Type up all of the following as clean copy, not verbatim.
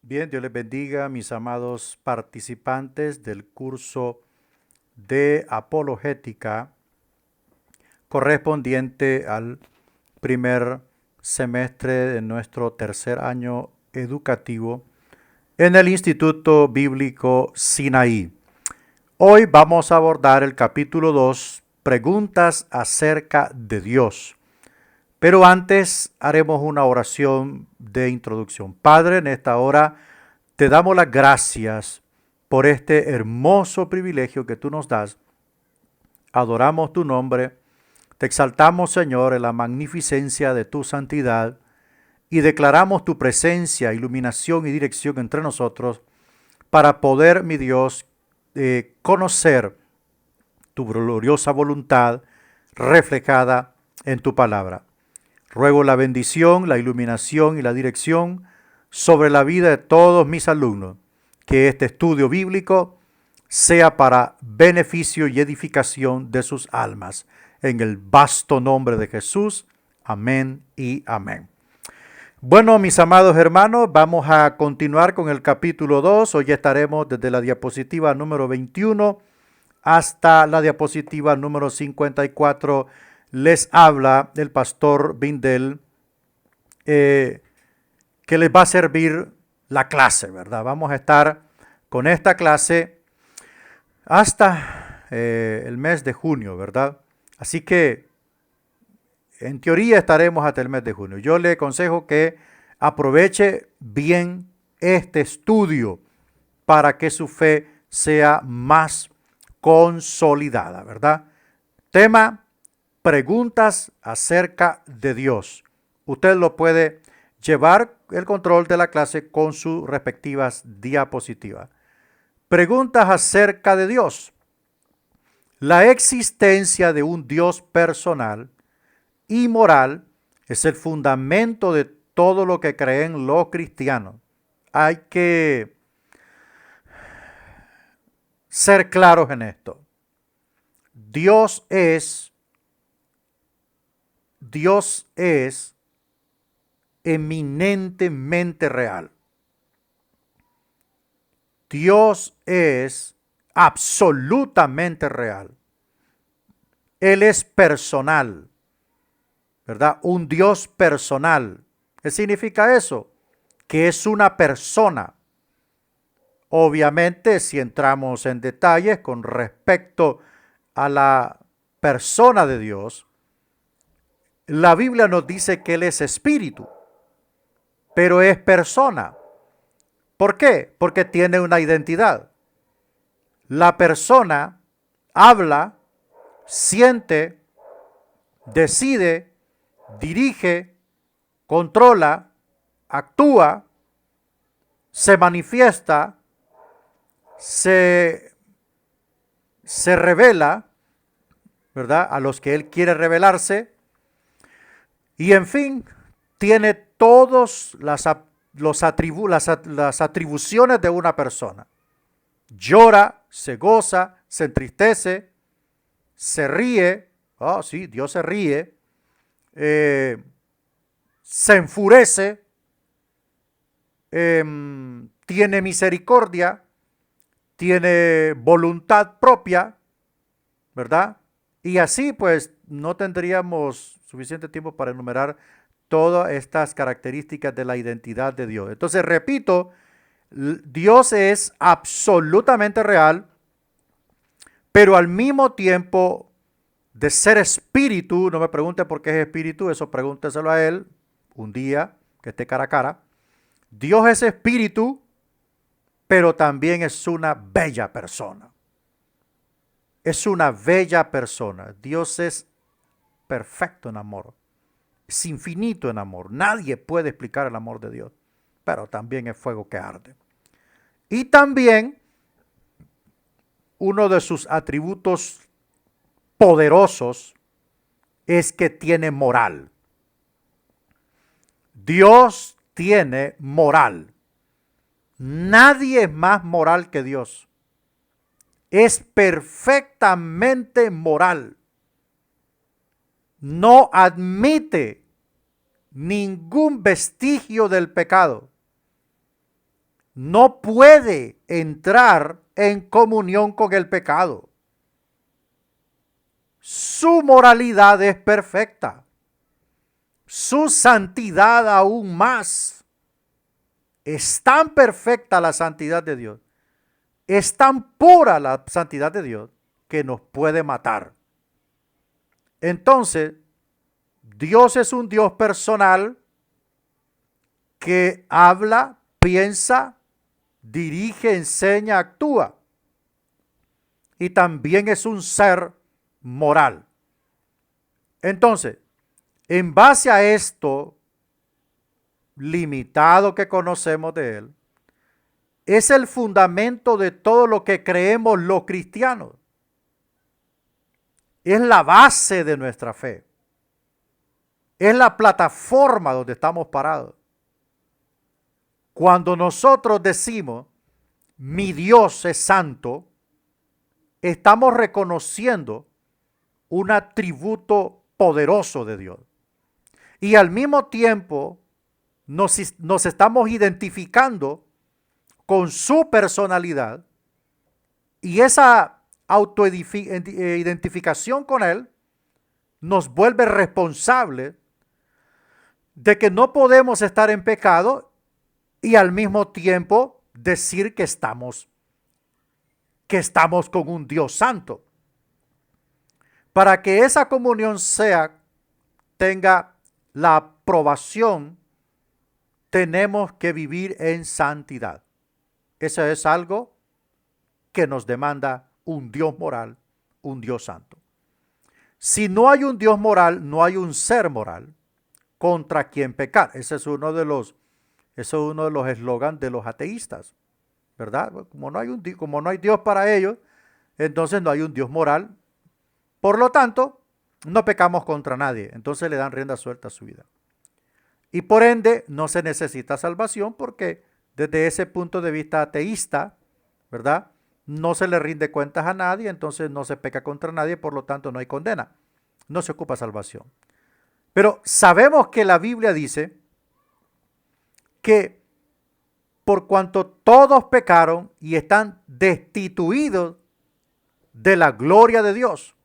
Bien, Dios les bendiga, mis amados participantes del curso de apologética correspondiente al primer semestre de nuestro tercer año educativo en el Instituto Bíblico Sinaí. Hoy vamos a abordar el capítulo 2, preguntas acerca de Dios. Pero antes haremos una oración de introducción. Padre, en esta hora te damos las gracias por este hermoso privilegio que tú nos das. Adoramos tu nombre, te exaltamos, Señor, en la magnificencia de tu santidad y declaramos tu presencia, iluminación y dirección entre nosotros para poder, mi Dios, conocer tu gloriosa voluntad reflejada en tu palabra. Ruego la bendición, la iluminación y la dirección sobre la vida de todos mis alumnos, que este estudio bíblico sea para beneficio y edificación de sus almas. En el vasto nombre de Jesús. Amén y amén. Bueno, mis amados hermanos, vamos a continuar con el capítulo 2. Hoy estaremos desde la diapositiva número 21 hasta la diapositiva número 54. Les habla el pastor Bindel, que les va a servir la clase, ¿verdad? Vamos a estar con esta clase hasta el mes de junio, ¿verdad? Así que en teoría estaremos hasta el mes de junio. Yo le aconsejo que aproveche bien este estudio para que su fe sea más consolidada, ¿verdad? Tema: preguntas acerca de Dios. Usted lo puede llevar el control de la clase con sus respectivas diapositivas. Preguntas acerca de Dios. La existencia de un Dios personal y moral es el fundamento de todo lo que creen los cristianos. Hay que ser claros en esto. Dios es eminentemente real. Dios es absolutamente real. Él es personal, ¿verdad? Un Dios personal. ¿Qué significa eso? Que es una persona. Obviamente, si entramos en detalles con respecto a la persona de Dios, la Biblia nos dice que Él es espíritu, pero es persona. ¿Por qué? Porque tiene una identidad. La persona habla, siente, decide, dirige, controla, actúa, se manifiesta, se revela, ¿verdad? A los que Él quiere revelarse. Y en fin, tiene todas las atribuciones de una persona. Llora, se goza, se entristece, se ríe. Oh, sí, Dios se ríe. Se enfurece. Tiene misericordia. Tiene voluntad propia, ¿verdad? Y así pues no tendríamos suficiente tiempo para enumerar todas estas características de la identidad de Dios. Entonces, repito, Dios es absolutamente real, pero al mismo tiempo de ser espíritu. No me pregunte por qué es espíritu, eso pregúnteselo a Él un día que esté cara a cara. Dios es espíritu, pero también es una bella persona. Es una bella persona. Dios es perfecto en amor. Es infinito en amor. Nadie puede explicar el amor de Dios. Pero también es fuego que arde. Y también uno de sus atributos poderosos es que tiene moral. Dios tiene moral. Nadie es más moral que Dios. Es perfectamente moral. No admite ningún vestigio del pecado. no puede entrar en comunión con el pecado. Su moralidad es perfecta. Su santidad aún más. Es tan perfecta la santidad de Dios. Es tan pura la santidad de Dios que nos puede matar. Entonces, Dios es un Dios personal que habla, piensa, dirige, enseña, actúa. Y también es un ser moral. Entonces, en base a esto limitado que conocemos de Él, es el fundamento de todo lo que creemos los cristianos. Es la base de nuestra fe. Es la plataforma donde estamos parados. Cuando nosotros decimos, mi Dios es santo, estamos reconociendo un atributo poderoso de Dios. Y al mismo tiempo nos estamos identificando con su personalidad, y esa autoidentificación con Él nos vuelve responsables de que no podemos estar en pecado y al mismo tiempo decir que estamos con un Dios santo. Para que esa comunión tenga la aprobación, tenemos que vivir en santidad. Eso es algo que nos demanda un Dios moral, un Dios santo. Si no hay un Dios moral, no hay un ser moral contra quien pecar. Ese es uno de los eslogans de los ateístas, ¿verdad? Como no hay Dios para ellos, entonces no hay un Dios moral. Por lo tanto, no pecamos contra nadie. Entonces le dan rienda suelta a su vida. Y por ende, no se necesita salvación porque desde ese punto de vista ateísta, ¿verdad? No se le rinde cuentas a nadie, entonces no se peca contra nadie, por lo tanto no hay condena. No se ocupa salvación. Pero sabemos que la Biblia dice que por cuanto todos pecaron y están destituidos de la gloria de Dios,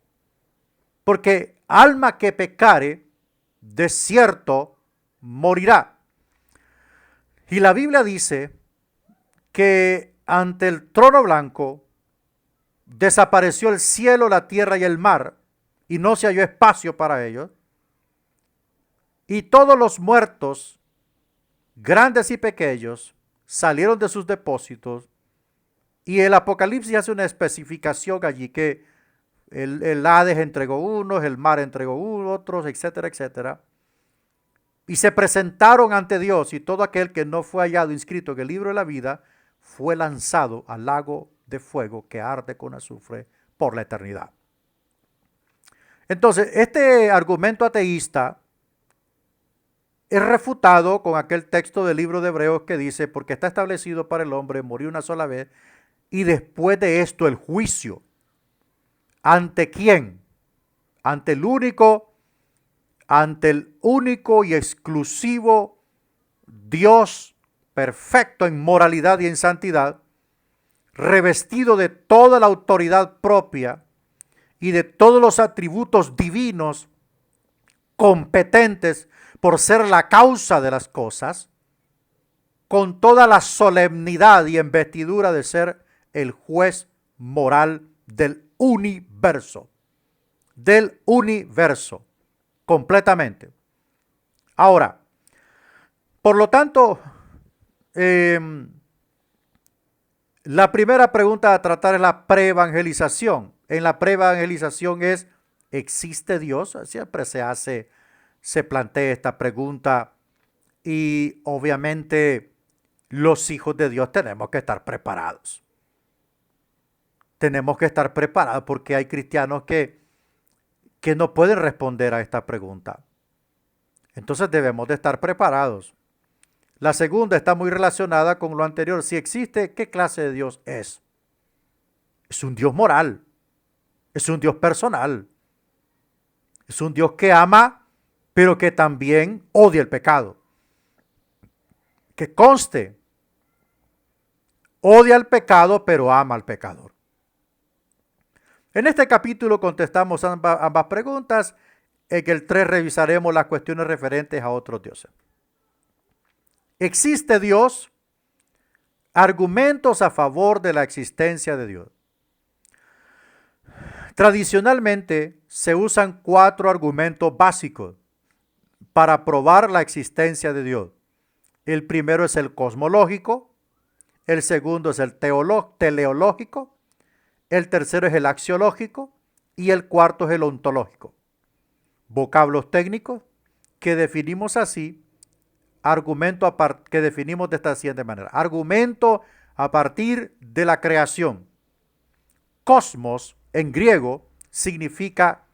porque alma que pecare, de cierto morirá. Y la Biblia dice que ante el trono blanco desapareció el cielo, la tierra y el mar, y no se halló espacio para ellos. Y todos los muertos, grandes y pequeños, salieron de sus depósitos. Y el Apocalipsis hace una especificación allí que el Hades entregó unos, el mar entregó otros, etcétera, etcétera. Y se presentaron ante Dios, y todo aquel que no fue hallado inscrito en el libro de la vida fue lanzado al lago de fuego que arde con azufre por la eternidad. Entonces, este argumento ateísta es refutado con aquel texto del libro de Hebreos que dice, porque está establecido para el hombre morir una sola vez, y después de esto el juicio. ¿Ante quién? Ante el único y exclusivo Dios perfecto en moralidad y en santidad, revestido de toda la autoridad propia y de todos los atributos divinos competentes por ser la causa de las cosas, con toda la solemnidad y investidura de ser el juez moral del universo, completamente. Ahora, por lo tanto, la primera pregunta a tratar es la preevangelización. En la preevangelización es, ¿existe Dios? Siempre se plantea esta pregunta, y obviamente los hijos de Dios tenemos que estar preparados. Tenemos que estar preparados porque hay cristianos que no pueden responder a esta pregunta. Entonces debemos de estar preparados. La segunda está muy relacionada con lo anterior. Si existe, ¿qué clase de Dios es? Es un Dios moral. Es un Dios personal. Es un Dios que ama, pero que también odia el pecado. Que conste odia el pecado, pero ama al pecador. En este capítulo contestamos ambas preguntas. En el 3 revisaremos las cuestiones referentes a otros dioses. ¿Existe Dios? Argumentos a favor de la existencia de Dios. Tradicionalmente se usan 4 argumentos básicos para probar la existencia de Dios. El primero es el cosmológico, el segundo es el teleológico, el tercero es el axiológico y el cuarto es el ontológico. Vocablos técnicos que definimos así, que definimos de esta siguiente manera. Argumento a partir de la creación. Cosmos en griego significa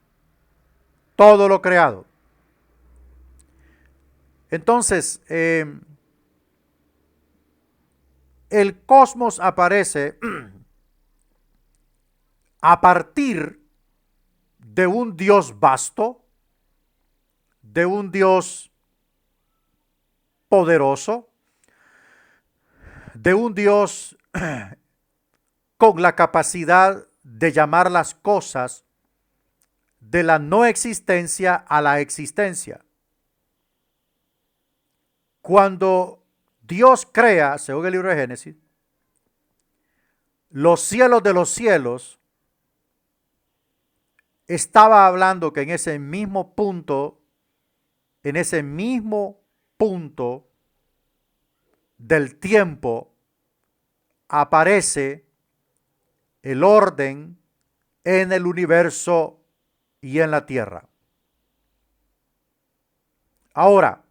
todo lo creado. Entonces, el cosmos aparece a partir de un Dios vasto, de un Dios poderoso, de un Dios con la capacidad de llamar las cosas de la no existencia a la existencia. Cuando Dios crea, según el libro de Génesis, los cielos de los cielos, estaba hablando que en ese mismo punto del tiempo aparece el orden en el universo y en la tierra. Ahora,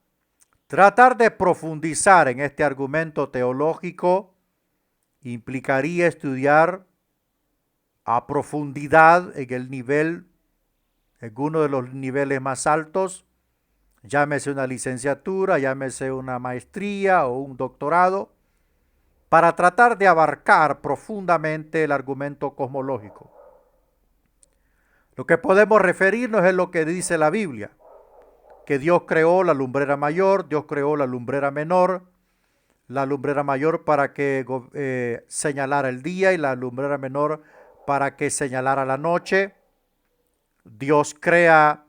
tratar de profundizar en este argumento teológico implicaría estudiar a profundidad en uno de los niveles más altos, llámese una licenciatura, llámese una maestría o un doctorado, para tratar de abarcar profundamente el argumento cosmológico. Lo que podemos referirnos es lo que dice la Biblia, que Dios creó la lumbrera mayor, Dios creó la lumbrera menor, la lumbrera mayor para que señalara el día y la lumbrera menor para que señalara la noche. Dios crea,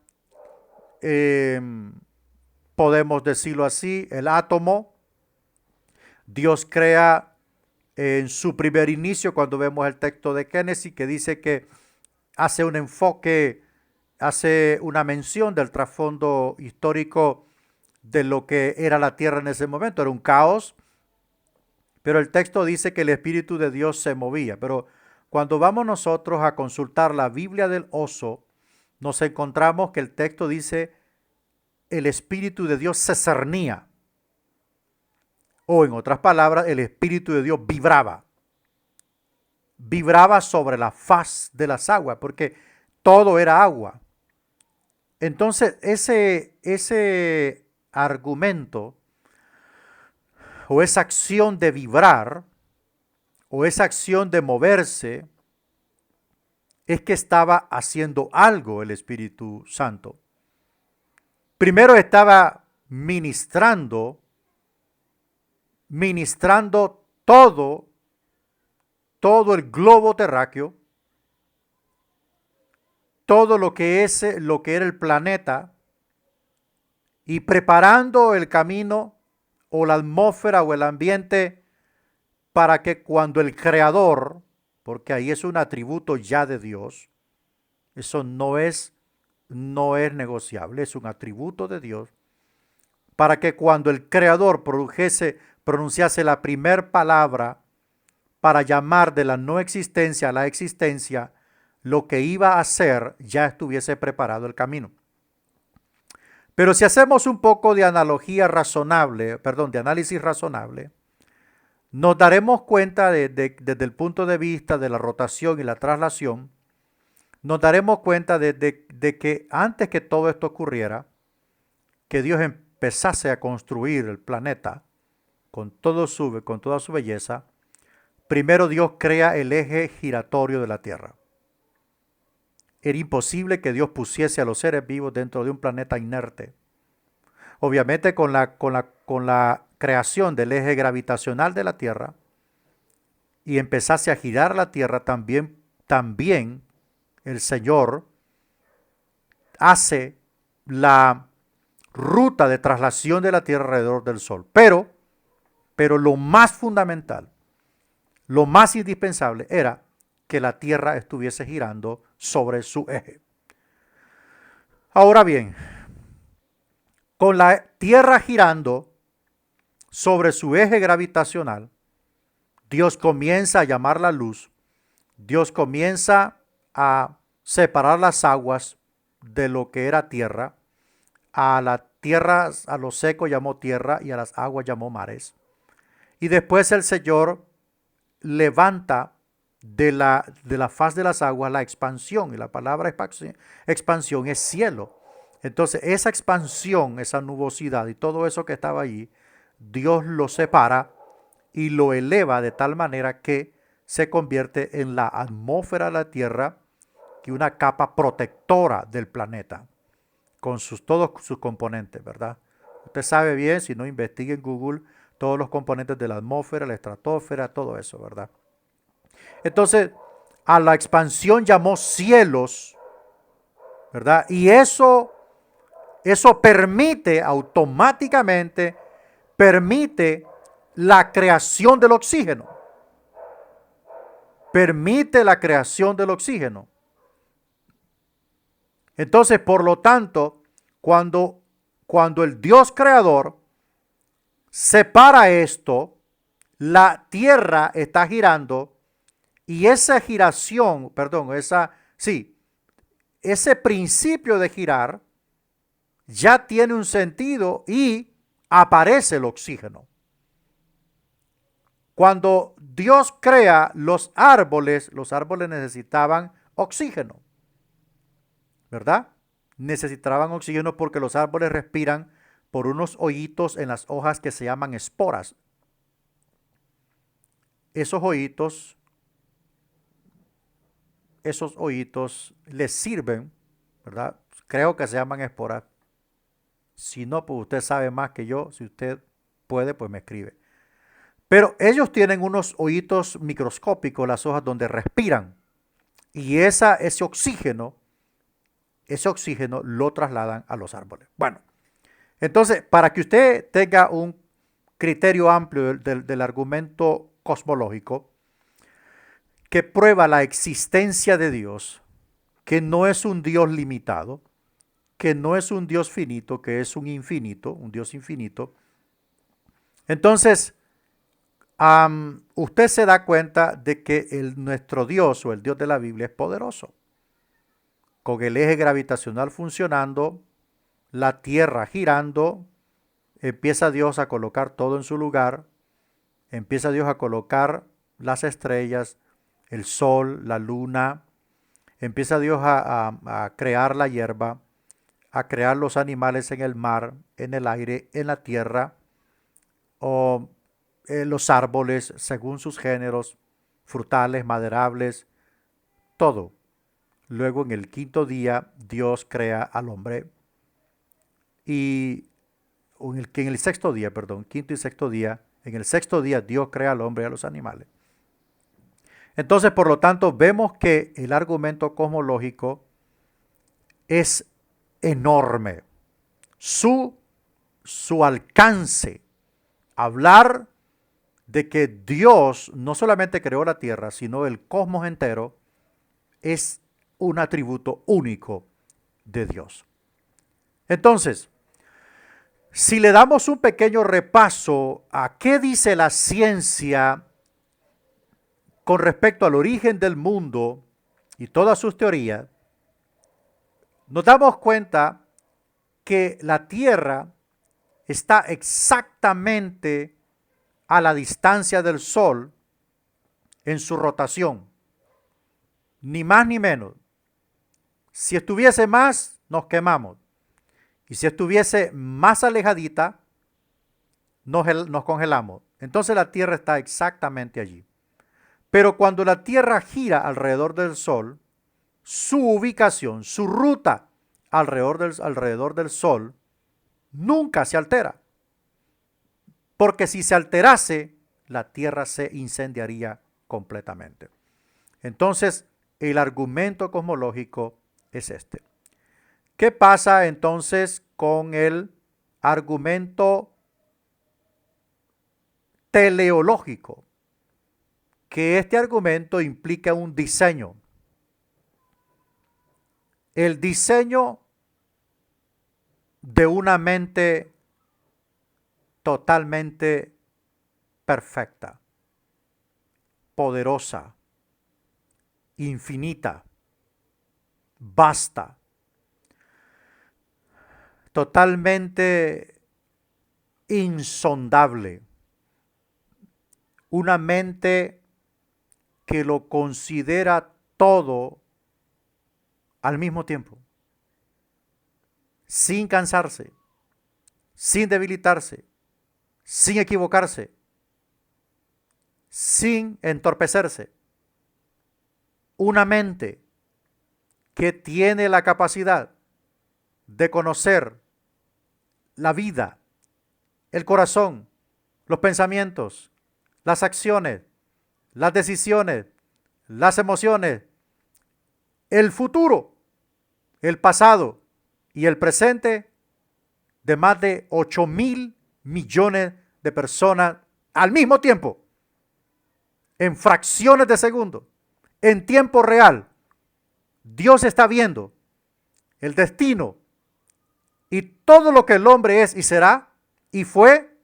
podemos decirlo así, el átomo. Dios crea en su primer inicio, cuando vemos el texto de Génesis, que dice que hace un enfoque, hace una mención del trasfondo histórico de lo que era la tierra en ese momento. Era un caos, pero el texto dice que el Espíritu de Dios se movía. Pero cuando vamos nosotros a consultar la Biblia del oso, nos encontramos que el texto dice el Espíritu de Dios se cernía. O en otras palabras, el Espíritu de Dios vibraba. Vibraba sobre la faz de las aguas, porque todo era agua. Entonces, ese argumento o esa acción de vibrar o esa acción de moverse es que estaba haciendo algo el Espíritu Santo. Primero estaba ministrando todo el globo terráqueo, todo lo que era el planeta, y preparando el camino o la atmósfera o el ambiente para que cuando el Creador, porque ahí es un atributo ya de Dios, eso no es negociable, es un atributo de Dios, para que cuando el Creador pronunciase la primer palabra para llamar de la no existencia a la existencia, lo que iba a hacer ya estuviese preparado el camino. Pero si hacemos un poco de analogía razonable, de análisis razonable, nos daremos cuenta desde el punto de vista de la rotación y la traslación, nos daremos cuenta de que antes que todo esto ocurriera, que Dios empezase a construir el planeta con toda su belleza, primero Dios crea el eje giratorio de la Tierra. Era imposible que Dios pusiese a los seres vivos dentro de un planeta inerte. Obviamente con la creación del eje gravitacional de la Tierra, y empezase a girar la tierra, también el Señor hace la ruta de traslación de la tierra alrededor del sol. Pero lo más fundamental, lo más indispensable era que la tierra estuviese girando sobre su eje. Ahora bien, con la tierra girando sobre su eje gravitacional, Dios comienza a llamar la luz, Dios comienza a separar las aguas de lo que era tierra, a la tierra, a lo seco llamó tierra y a las aguas llamó mares. Y después el Señor levanta de la faz de las aguas la expansión, y la palabra expansión es cielo. Entonces esa expansión, esa nubosidad y todo eso que estaba allí, Dios lo separa y lo eleva de tal manera que se convierte en la atmósfera de la Tierra, que una capa protectora del planeta, con todos sus componentes, ¿verdad? Usted sabe bien, si no investigue en Google, todos los componentes de la atmósfera, la estratosfera, todo eso, ¿verdad? Entonces, a la expansión llamó cielos, ¿verdad? Y eso automáticamente permite la creación del oxígeno. Permite la creación del oxígeno. Entonces, por lo tanto, cuando el Dios creador separa esto, la tierra está girando y esa giración, ese principio de girar ya tiene un sentido y aparece el oxígeno. Cuando Dios crea los árboles necesitaban oxígeno, ¿verdad? Necesitaban oxígeno porque los árboles respiran por unos hoyitos en las hojas que se llaman esporas. Esos hoyitos les sirven, ¿verdad? Creo que se llaman esporas. Si no, pues usted sabe más que yo. Si usted puede, pues me escribe. Pero ellos tienen unos hoyitos microscópicos, las hojas, donde respiran. Y ese oxígeno lo trasladan a los árboles. Bueno, entonces, para que usted tenga un criterio amplio del argumento cosmológico, que prueba la existencia de Dios, que no es un Dios limitado, que no es un Dios finito, que es un Dios infinito. Entonces, usted se da cuenta de que nuestro Dios o el Dios de la Biblia es poderoso. Con el eje gravitacional funcionando, la Tierra girando, empieza Dios a colocar todo en su lugar, empieza Dios a colocar las estrellas, el sol, la luna, empieza Dios a crear la hierba, a crear los animales en el mar, en el aire, en la tierra, o los árboles según sus géneros, frutales, maderables, todo. Luego en el quinto día Dios crea al hombre y en el sexto día, quinto y sexto día, en el sexto día Dios crea al hombre y a los animales. Entonces, por lo tanto, vemos que el argumento cosmológico es enorme. Su alcance, hablar de que Dios no solamente creó la tierra, sino el cosmos entero, es un atributo único de Dios. Entonces, si le damos un pequeño repaso a qué dice la ciencia con respecto al origen del mundo y todas sus teorías, nos damos cuenta que la Tierra está exactamente a la distancia del Sol en su rotación, ni más ni menos. Si estuviese más, nos quemamos. Y si estuviese más alejadita, nos congelamos. Entonces la Tierra está exactamente allí. Pero cuando la Tierra gira alrededor del Sol, su ubicación, su ruta alrededor del Sol, nunca se altera. Porque si se alterase, la Tierra se incendiaría completamente. Entonces, el argumento cosmológico es este. ¿Qué pasa entonces con el argumento teleológico? Que este argumento implica un diseño. El diseño de una mente totalmente perfecta, poderosa, infinita, vasta, totalmente insondable. Una mente que lo considera todo al mismo tiempo, sin cansarse, sin debilitarse, sin equivocarse, sin entorpecerse. Una mente que tiene la capacidad de conocer la vida, el corazón, los pensamientos, las acciones, las decisiones, las emociones, el futuro, el pasado y el presente de más de 8.000 millones de personas al mismo tiempo, en fracciones de segundo, en tiempo real. Dios está viendo el destino y todo lo que el hombre es y será y fue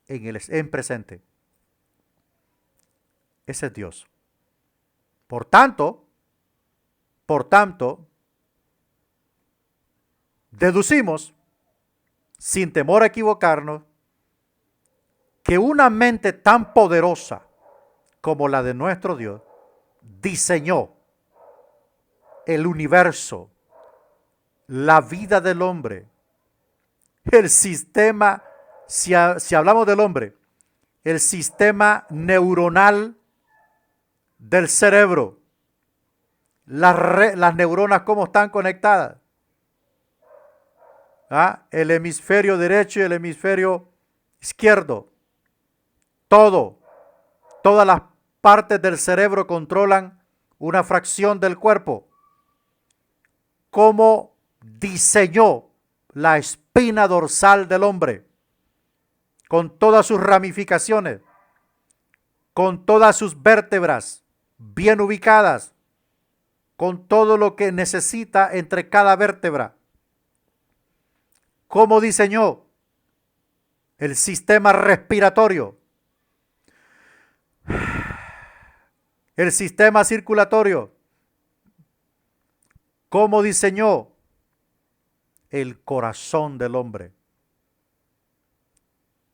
en presente. Ese es Dios. Por tanto, deducimos, sin temor a equivocarnos, que una mente tan poderosa como la de nuestro Dios diseñó el universo, la vida del hombre, el sistema, si hablamos del hombre, el sistema neuronal del cerebro, las neuronas cómo están conectadas, el hemisferio derecho y el hemisferio izquierdo, todas las partes del cerebro controlan una fracción del cuerpo. Cómo diseñó la espina dorsal del hombre, con todas sus ramificaciones, con todas sus vértebras bien ubicadas, con todo lo que necesita entre cada vértebra. Cómo diseñó el sistema respiratorio, el sistema circulatorio, cómo diseñó el corazón del hombre.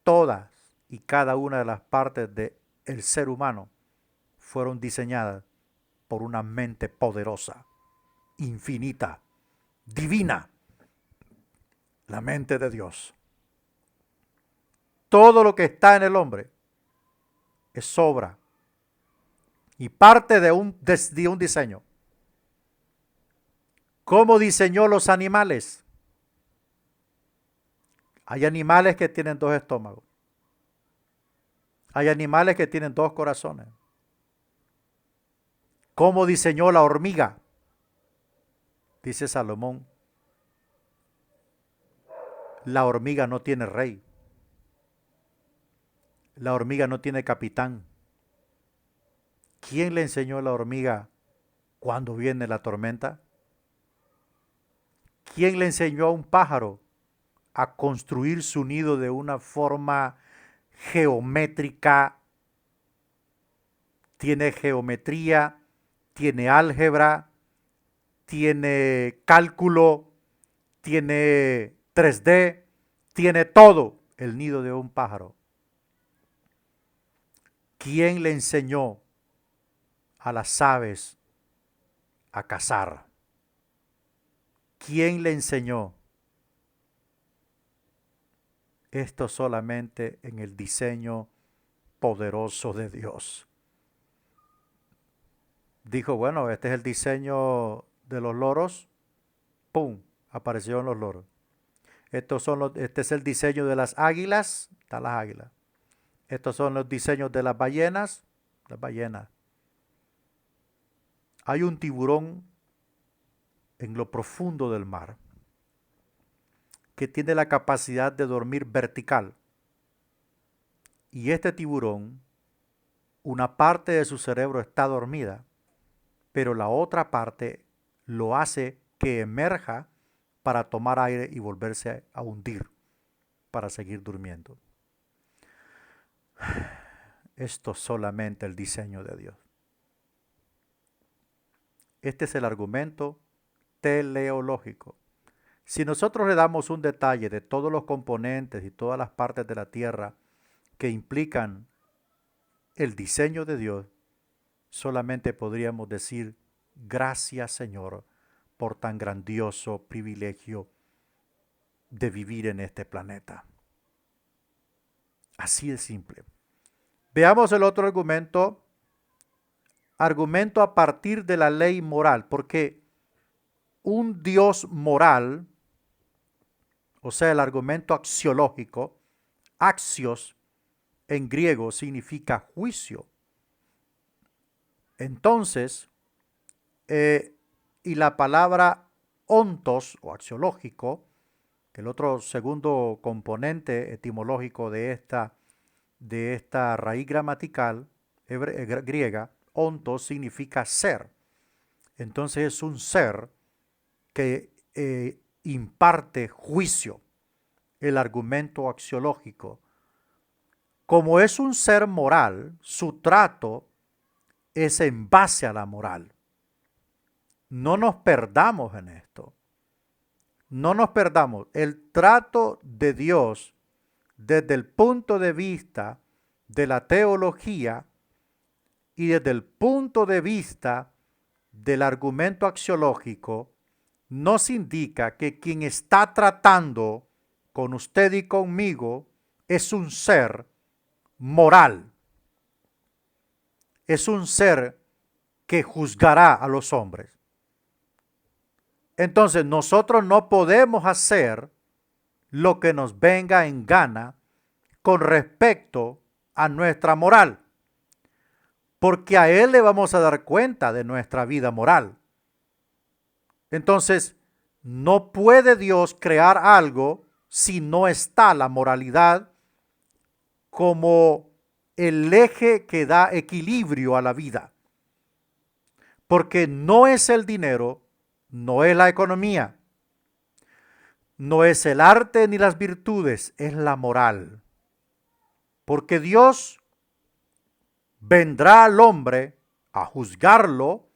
Todas y cada una de las partes del ser humano fueron diseñadas por una mente poderosa, infinita, divina, la mente de Dios. Todo lo que está en el hombre es obra y parte de un diseño. ¿Cómo diseñó los animales? Hay animales que tienen 2 estómagos. Hay animales que tienen 2 corazones. ¿Cómo diseñó la hormiga? Dice Salomón, la hormiga no tiene rey. La hormiga no tiene capitán. ¿Quién le enseñó a la hormiga cuando viene la tormenta? ¿Quién le enseñó a un pájaro a construir su nido de una forma geométrica? Tiene geometría, tiene álgebra, tiene cálculo, tiene 3D, tiene todo el nido de un pájaro. ¿Quién le enseñó a las aves a cazar? ¿Quién le enseñó? Esto solamente en el diseño poderoso de Dios. Dijo, bueno, este es el diseño de los loros. ¡Pum! Aparecieron los loros. Este es el diseño de las águilas. Están las águilas. Estos son los diseños de las ballenas. Las ballenas. hay un tiburón en lo profundo del mar que tiene la capacidad de dormir vertical. Y este tiburón, una parte de su cerebro está dormida, pero la otra parte lo hace que emerja para tomar aire y volverse a hundir para seguir durmiendo. Esto es solamente el diseño de Dios. Este es el argumento teleológico. Si nosotros le damos un detalle de todos los componentes y todas las partes de la tierra que implican el diseño de Dios, solamente podríamos decir, gracias Señor por tan grandioso privilegio de vivir en este planeta. Así de simple. Veamos el otro argumento. Argumento a partir de la ley moral, porque un Dios moral, o sea, el argumento axiológico, axios en griego significa juicio. Entonces, y la palabra ontos o axiológico, el otro segundo componente etimológico de esta raíz gramatical griega, ontos significa ser. Entonces es un ser que imparte juicio, el argumento axiológico. Como es un ser moral, su trato es en base a la moral. No nos perdamos en esto. No nos perdamos. El trato de Dios desde el punto de vista de la teología y desde el punto de vista del argumento axiológico nos indica que quien está tratando con usted y conmigo es un ser moral. Es un ser que juzgará a los hombres. Entonces nosotros no podemos hacer lo que nos venga en gana con respecto a nuestra moral, porque a Él le vamos a dar cuenta de nuestra vida moral. Entonces, no puede Dios crear algo si no está la moralidad como el eje que da equilibrio a la vida. Porque no es el dinero, no es la economía, no es el arte ni las virtudes, es la moral. Porque Dios vendrá al hombre a juzgarlo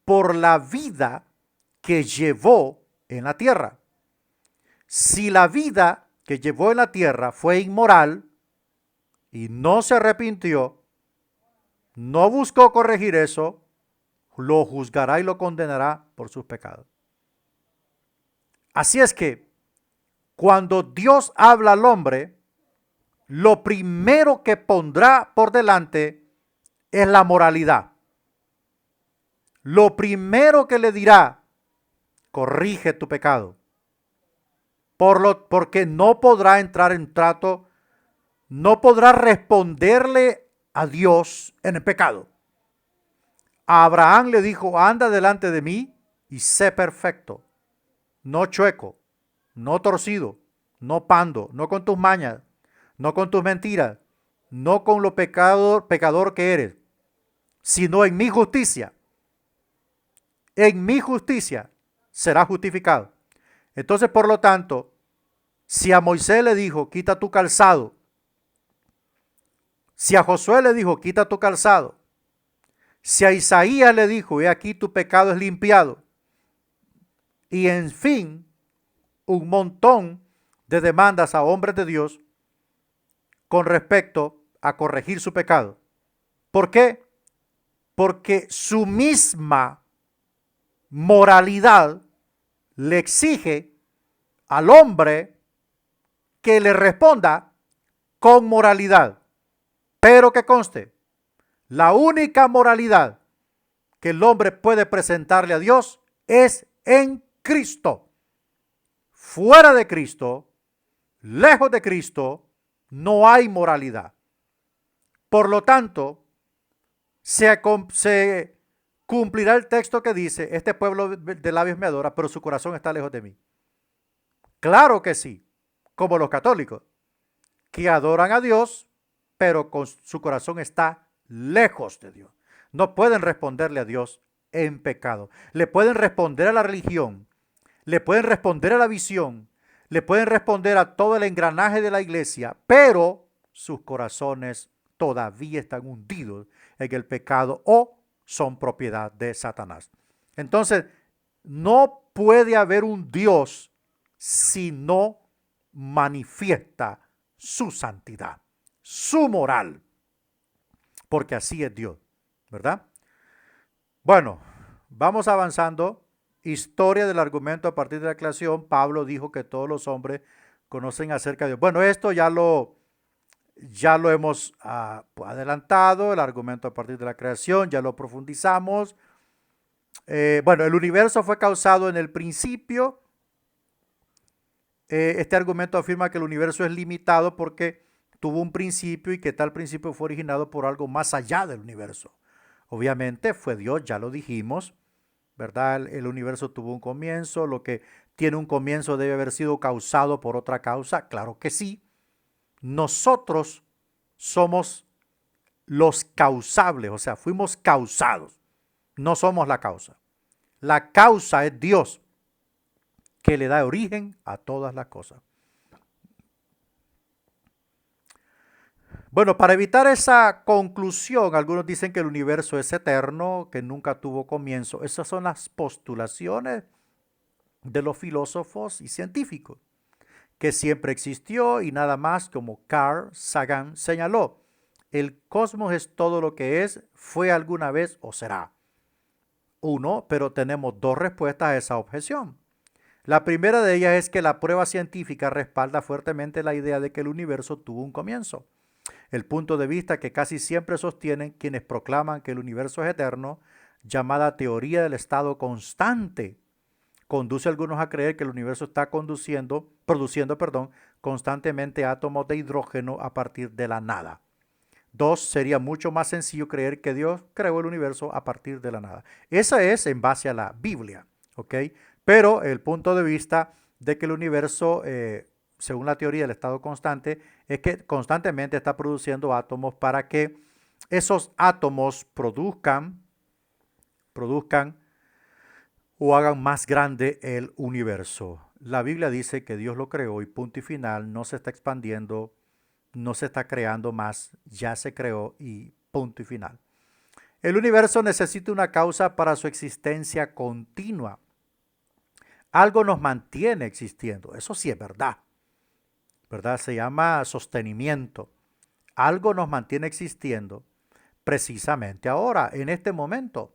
por la vida que llevó en la tierra. Si la vida que llevó en la tierra fue inmoral y no se arrepintió, no buscó corregir eso, lo juzgará y lo condenará por sus pecados. Así es que cuando Dios habla al hombre, lo primero que pondrá por delante es la moralidad. Lo primero que le dirá, corrige tu pecado. Porque no podrá entrar en trato, no podrá responderle a Dios en el pecado. A Abraham le dijo, anda delante de mí y sé perfecto, no chueco, no torcido, no pando, no con tus mañas, no con tus mentiras, no con lo pecador que eres, sino en mi justicia. En mi justicia será justificado. Entonces, por lo tanto, si a Moisés le dijo, quita tu calzado, si a Josué le dijo, quita tu calzado, si a Isaías le dijo, he aquí tu pecado es limpiado, y en fin, un montón de demandas a hombres de Dios con respecto a corregir su pecado. ¿Por qué? Porque su misma moralidad le exige al hombre que le responda con moralidad. Pero que conste, la única moralidad que el hombre puede presentarle a Dios es en Cristo. Fuera de Cristo, lejos de Cristo, no hay moralidad. Por lo tanto, se cumplirá el texto que dice, este pueblo de labios me adora, pero su corazón está lejos de mí. Claro que sí, como los católicos, que adoran a Dios, pero con su corazón está lejos de Dios. No pueden responderle a Dios en pecado. Le pueden responder a la religión, le pueden responder a la visión, le pueden responder a todo el engranaje de la iglesia, pero sus corazones todavía están hundidos en el pecado o son propiedad de Satanás. Entonces, no puede haber un Dios si no manifiesta su santidad, su moral, porque así es Dios, ¿verdad? Bueno, vamos avanzando. Historia del argumento a partir de la creación. Pablo dijo que todos los hombres conocen acerca de Dios. Bueno, esto ya lo hemos adelantado, el argumento a partir de la creación, ya lo profundizamos. Bueno, el universo fue causado en el principio. Este argumento afirma que el universo es limitado porque tuvo un principio y que tal principio fue originado por algo más allá del universo. Obviamente fue Dios, ya lo dijimos, ¿verdad? El universo tuvo un comienzo, lo que tiene un comienzo debe haber sido causado por otra causa, claro que sí. Nosotros somos los causables, o sea, fuimos causados, no somos la causa. La causa es Dios, que le da origen a todas las cosas. Bueno, para evitar esa conclusión, algunos dicen que el universo es eterno, que nunca tuvo comienzo. Esas son las postulaciones de los filósofos y científicos, que siempre existió y nada más, como Carl Sagan señaló. El cosmos es todo lo que es, fue alguna vez o será. Pero tenemos dos respuestas a esa objeción. La primera de ellas es que la prueba científica respalda fuertemente la idea de que el universo tuvo un comienzo. El punto de vista que casi siempre sostienen quienes proclaman que el universo es eterno, llamada teoría del estado constante, conduce a algunos a creer que el universo está produciendo constantemente átomos de hidrógeno a partir de la nada. Sería mucho más sencillo creer que Dios creó el universo a partir de la nada. Esa es en base a la Biblia, ¿ok? Pero el punto de vista de que el universo, según la teoría del estado constante, es que constantemente está produciendo átomos para que esos átomos produzcan o hagan más grande el universo. La Biblia dice que Dios lo creó y punto y final, no se está expandiendo, no se está creando más, ya se creó y punto y final. El universo necesita una causa para su existencia continua. Algo nos mantiene existiendo, eso sí es verdad, ¿verdad? Se llama sostenimiento. Algo nos mantiene existiendo precisamente ahora, en este momento,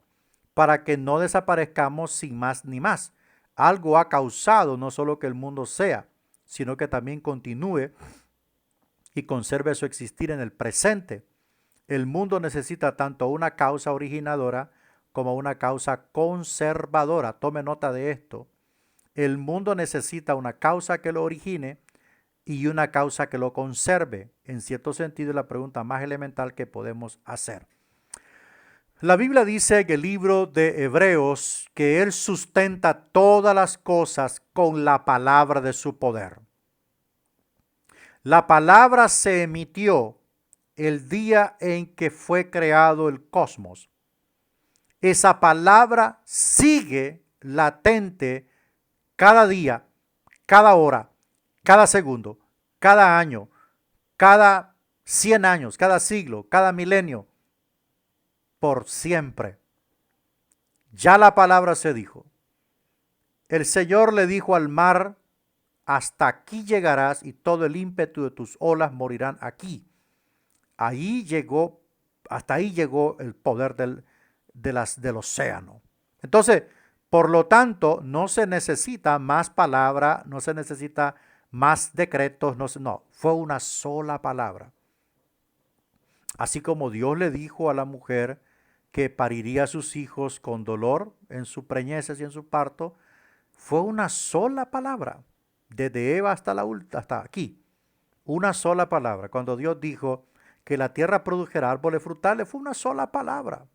para que no desaparezcamos sin más ni más. Algo ha causado no solo que el mundo sea, sino que también continúe y conserve su existir en el presente. El mundo necesita tanto una causa originadora como una causa conservadora. Tome nota de esto. El mundo necesita una causa que lo origine y una causa que lo conserve. En cierto sentido, es la pregunta más elemental que podemos hacer. La Biblia dice en el libro de Hebreos que Él sustenta todas las cosas con la palabra de su poder. La palabra se emitió el día en que fue creado el cosmos. Esa palabra sigue latente cada día, cada hora, cada segundo, cada año, cada 100 años, cada siglo, cada milenio, por siempre. Ya la palabra se dijo. El Señor le dijo al mar, hasta aquí llegarás y todo el ímpetu de tus olas morirán aquí. Hasta ahí llegó el poder del océano. Entonces, por lo tanto, no se necesita más palabra, no se necesita más decretos, no, fue una sola palabra. Así como Dios le dijo a la mujer que pariría a sus hijos con dolor en su preñez y en su parto, fue una sola palabra, desde Eva hasta aquí, una sola palabra. Cuando Dios dijo que la tierra produjera árboles frutales, fue una sola palabra.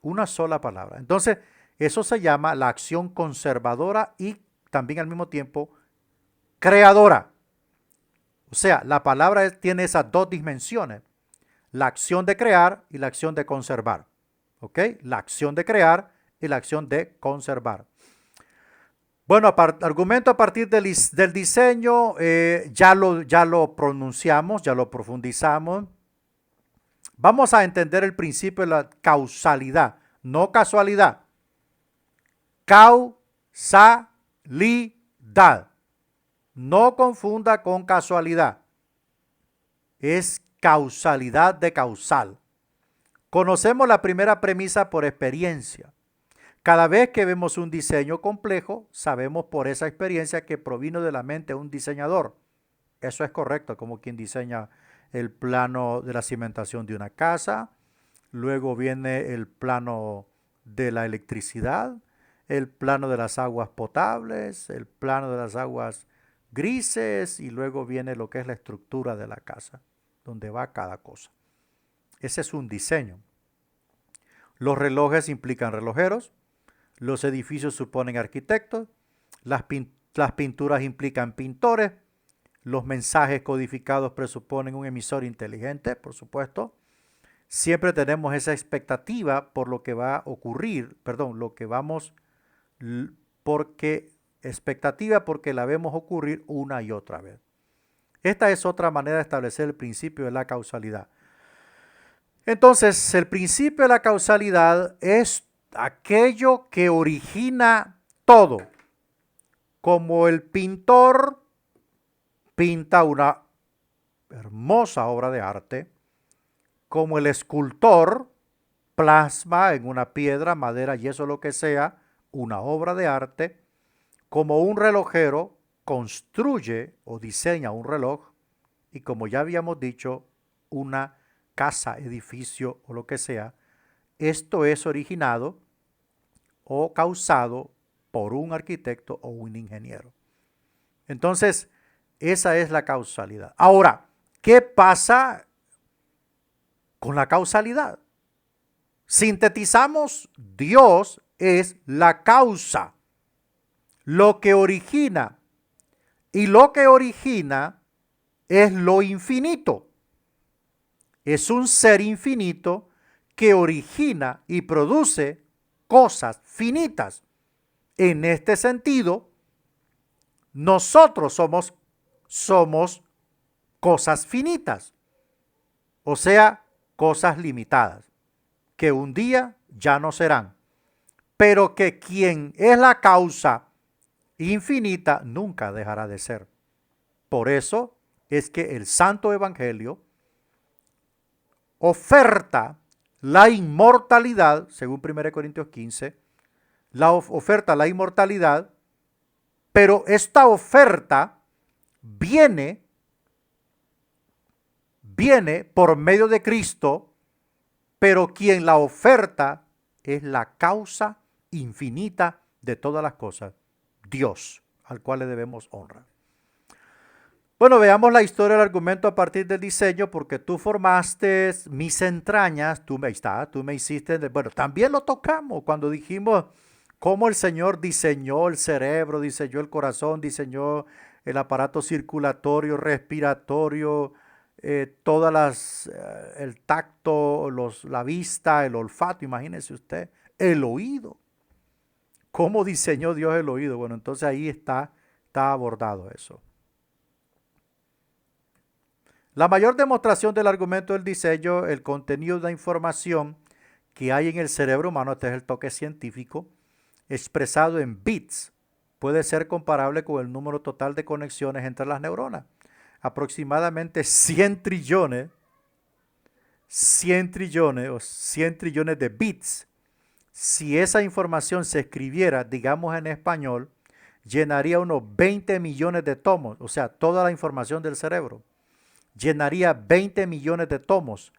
una sola palabra. Entonces, eso se llama la acción conservadora y también al mismo tiempo creadora. O sea, la palabra tiene esas dos dimensiones, la acción de crear y la acción de conservar. ¿Ok? La acción de crear y la acción de conservar. Bueno, argumento a partir del diseño, ya lo pronunciamos, ya lo profundizamos. Vamos a entender el principio de la causalidad, no casualidad. Causalidad. No confunda con casualidad. Es causalidad de causal. Conocemos la primera premisa por experiencia. Cada vez que vemos un diseño complejo, sabemos por esa experiencia que provino de la mente de un diseñador. Eso es correcto, como quien diseña el plano de la cimentación de una casa, luego viene el plano de la electricidad, el plano de las aguas potables, el plano de las aguas grises y luego viene lo que es la estructura de la casa, donde va cada cosa. Ese es un diseño. Los relojes implican relojeros, los edificios suponen arquitectos, las pinturas implican pintores, los mensajes codificados presuponen un emisor inteligente, por supuesto. Siempre tenemos esa expectativa por lo que va a ocurrir, expectativa porque la vemos ocurrir una y otra vez. Esta es otra manera de establecer el principio de la causalidad. Entonces, el principio de la causalidad es aquello que origina todo. Como el pintor pinta una hermosa obra de arte, como el escultor plasma en una piedra, madera, yeso, lo que sea, una obra de arte, como un relojero construye o diseña un reloj, y como ya habíamos dicho, una casa, edificio o lo que sea, esto es originado o causado por un arquitecto o un ingeniero. Entonces, esa es la causalidad. Ahora, ¿qué pasa con la causalidad? Sintetizamos, Dios es la causa, lo que origina, y lo que origina es lo infinito. Es un ser infinito que origina y produce cosas finitas. En este sentido, nosotros somos cosas finitas, o sea, cosas limitadas, que un día ya no serán, pero que quien es la causa infinita nunca dejará de ser. Por eso es que el Santo Evangelio oferta la inmortalidad, según 1 Corintios 15, oferta la inmortalidad, pero esta oferta viene por medio de Cristo, pero quien la oferta es la causa infinita de todas las cosas, Dios, al cual le debemos honra. Bueno, veamos la historia del argumento a partir del diseño, porque tú formaste mis entrañas, tú me hiciste, bueno, también lo tocamos cuando dijimos cómo el Señor diseñó el cerebro, diseñó el corazón, diseñó el aparato circulatorio, respiratorio, el tacto, la vista, el olfato, imagínese usted, el oído. ¿Cómo diseñó Dios el oído? Bueno, entonces ahí está abordado eso. La mayor demostración del argumento del diseño, el contenido de la información que hay en el cerebro humano, este es el toque científico, expresado en bits, puede ser comparable con el número total de conexiones entre las neuronas. Aproximadamente 100 trillones o 100 trillones de bits. Si esa información se escribiera, digamos en español, llenaría unos 20 millones de tomos, o sea, toda la información del cerebro. Llenaría 20 millones de tomos,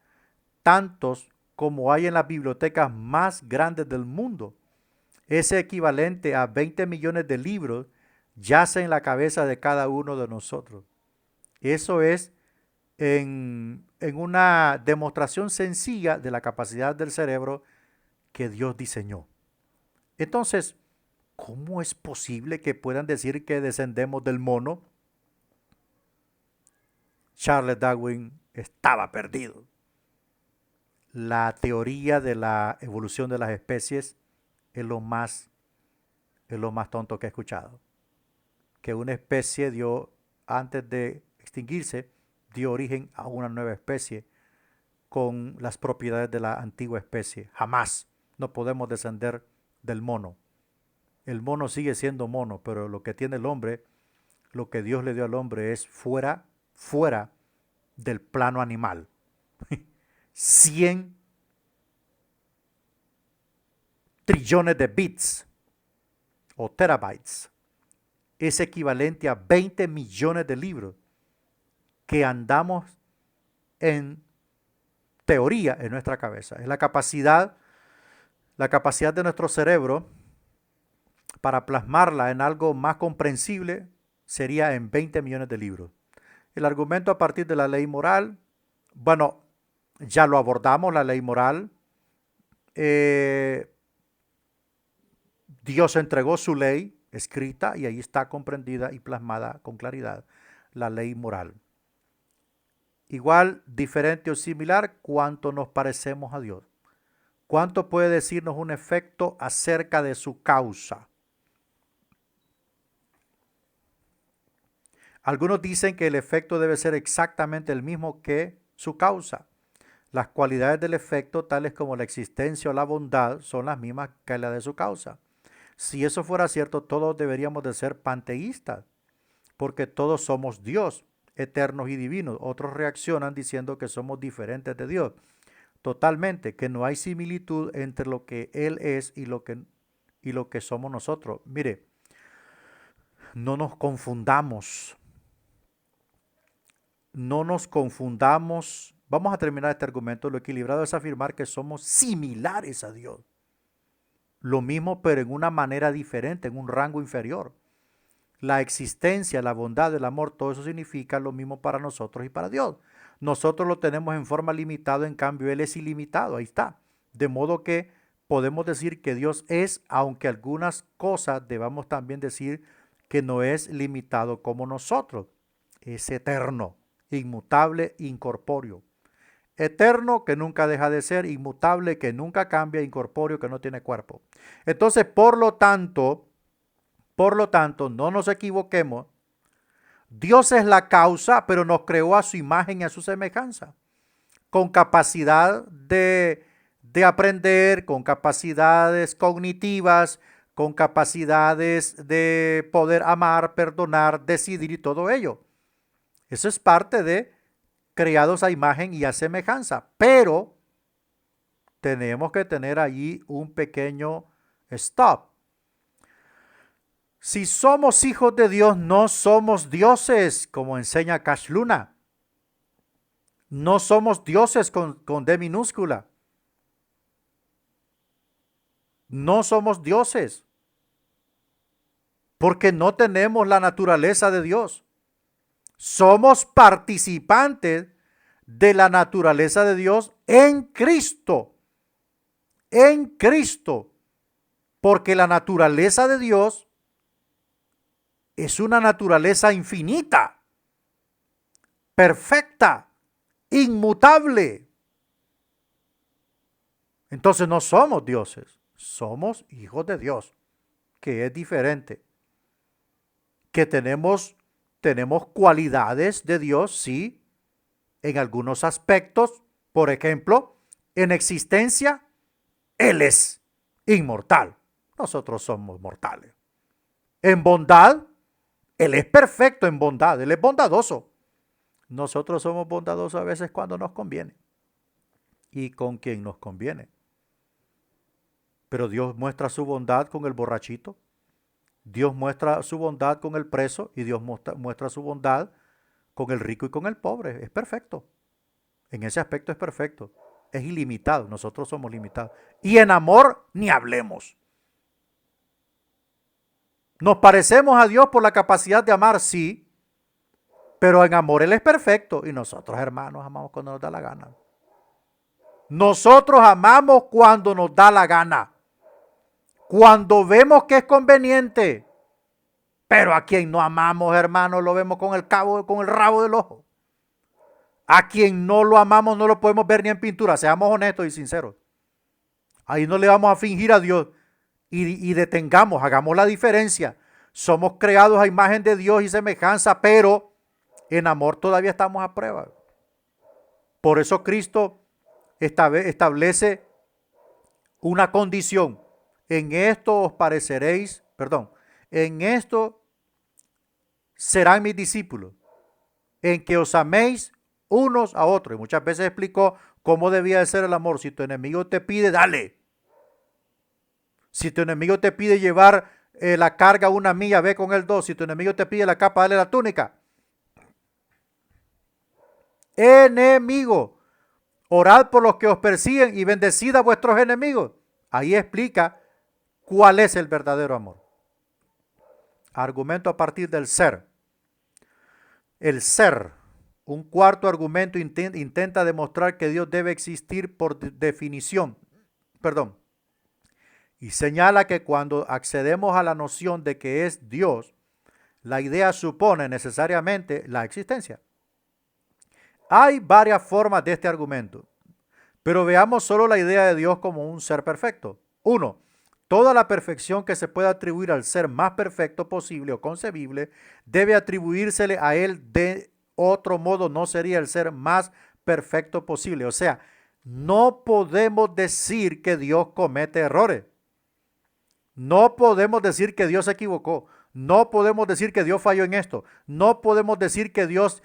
tantos como hay en las bibliotecas más grandes del mundo. Ese equivalente a 20 millones de libros yace en la cabeza de cada uno de nosotros. Eso es en una demostración sencilla de la capacidad del cerebro que Dios diseñó. Entonces, ¿cómo es posible que puedan decir que descendemos del mono? Charles Darwin estaba perdido. La teoría de la evolución de las especies es lo más tonto que he escuchado. Que una especie antes de extinguirse, dio origen a una nueva especie con las propiedades de la antigua especie. Jamás no podemos descender del mono. El mono sigue siendo mono, pero lo que tiene el hombre, lo que Dios le dio al hombre es fuera del plano animal. 100 trillones de bits o terabytes es equivalente a 20 millones de libros que andamos en teoría en nuestra cabeza. Es la capacidad de nuestro cerebro para plasmarla en algo más comprensible sería en 20 millones de libros. El argumento a partir de la ley moral, bueno, ya lo abordamos, la ley moral. Dios entregó su ley escrita y ahí está comprendida y plasmada con claridad la ley moral. Igual, diferente o similar, cuánto nos parecemos a Dios. ¿Cuánto puede decirnos un efecto acerca de su causa? Algunos dicen que el efecto debe ser exactamente el mismo que su causa. Las cualidades del efecto, tales como la existencia o la bondad, son las mismas que la de su causa. Si eso fuera cierto, todos deberíamos de ser panteístas, porque todos somos Dios, eternos y divinos. Otros reaccionan diciendo que somos diferentes de Dios. Totalmente, que no hay similitud entre lo que Él es y lo que somos nosotros. Mire, no nos confundamos. No nos confundamos. Vamos a terminar este argumento. Lo equilibrado es afirmar que somos similares a Dios. Lo mismo, pero en una manera diferente, en un rango inferior. La existencia, la bondad, el amor, todo eso significa lo mismo para nosotros y para Dios. Nosotros lo tenemos en forma limitada, en cambio Él es ilimitado, ahí está. De modo que podemos decir que Dios es, aunque algunas cosas debamos también decir que no es limitado como nosotros. Es eterno, inmutable, incorpóreo. Eterno, que nunca deja de ser, inmutable, que nunca cambia, incorpóreo, que no tiene cuerpo. Entonces, por lo tanto, no nos equivoquemos. Dios es la causa, pero nos creó a su imagen y a su semejanza, con capacidad de aprender, con capacidades cognitivas, con capacidades de poder amar, perdonar, decidir y todo ello. Eso es parte de creados a imagen y a semejanza, pero tenemos que tener allí un pequeño stop. Si somos hijos de Dios, no somos dioses, como enseña Cash Luna. No somos dioses con D minúscula. No somos dioses, porque no tenemos la naturaleza de Dios. Somos participantes de la naturaleza de Dios en Cristo. En Cristo. Porque la naturaleza de Dios es una naturaleza infinita, perfecta, inmutable. Entonces no somos dioses, somos hijos de Dios, que es diferente. Que tenemos cualidades de Dios, sí, en algunos aspectos. Por ejemplo, en existencia, Él es inmortal. Nosotros somos mortales. En bondad, Él es perfecto en bondad. Él es bondadoso. Nosotros somos bondadosos a veces cuando nos conviene. Y con quien nos conviene. Pero Dios muestra su bondad con el borrachito. Dios muestra su bondad con el preso y Dios muestra su bondad con el rico y con el pobre. Es perfecto. En ese aspecto es perfecto. Es ilimitado. Nosotros somos limitados. Y en amor ni hablemos. Nos parecemos a Dios por la capacidad de amar, sí. Pero en amor Él es perfecto. Y nosotros, hermanos, amamos cuando nos da la gana. Nosotros amamos cuando nos da la gana, cuando vemos que es conveniente. Pero a quien no amamos, hermano, lo vemos con el rabo del ojo. A quien no lo amamos no lo podemos ver ni en pintura. Seamos honestos y sinceros. Ahí no le vamos a fingir a Dios y detengamos, hagamos la diferencia. Somos creados a imagen de Dios y semejanza, pero en amor todavía estamos a prueba. Por eso Cristo establece una condición. En esto os pareceréis, en esto serán mis discípulos, en que os améis unos a otros. Y muchas veces explicó cómo debía de ser el amor. Si tu enemigo te pide, dale. Si tu enemigo te pide llevar la carga 1 milla, ve con él 2. Si tu enemigo te pide la capa, dale la túnica. Enemigo, orad por los que os persiguen y bendecid a vuestros enemigos. Ahí explica cuál es el verdadero amor. Argumento a partir del ser. El ser, un cuarto argumento, intenta demostrar que Dios debe existir por definición. Y señala que cuando accedemos a la noción de que es Dios, la idea supone necesariamente la existencia. Hay varias formas de este argumento, pero veamos solo la idea de Dios como un ser perfecto. 1. Toda la perfección que se puede atribuir al ser más perfecto posible o concebible debe atribuírsele a él, de otro modo no sería el ser más perfecto posible. O sea, no podemos decir que Dios comete errores. No podemos decir que Dios se equivocó. No podemos decir que Dios falló en esto. No podemos decir que Dios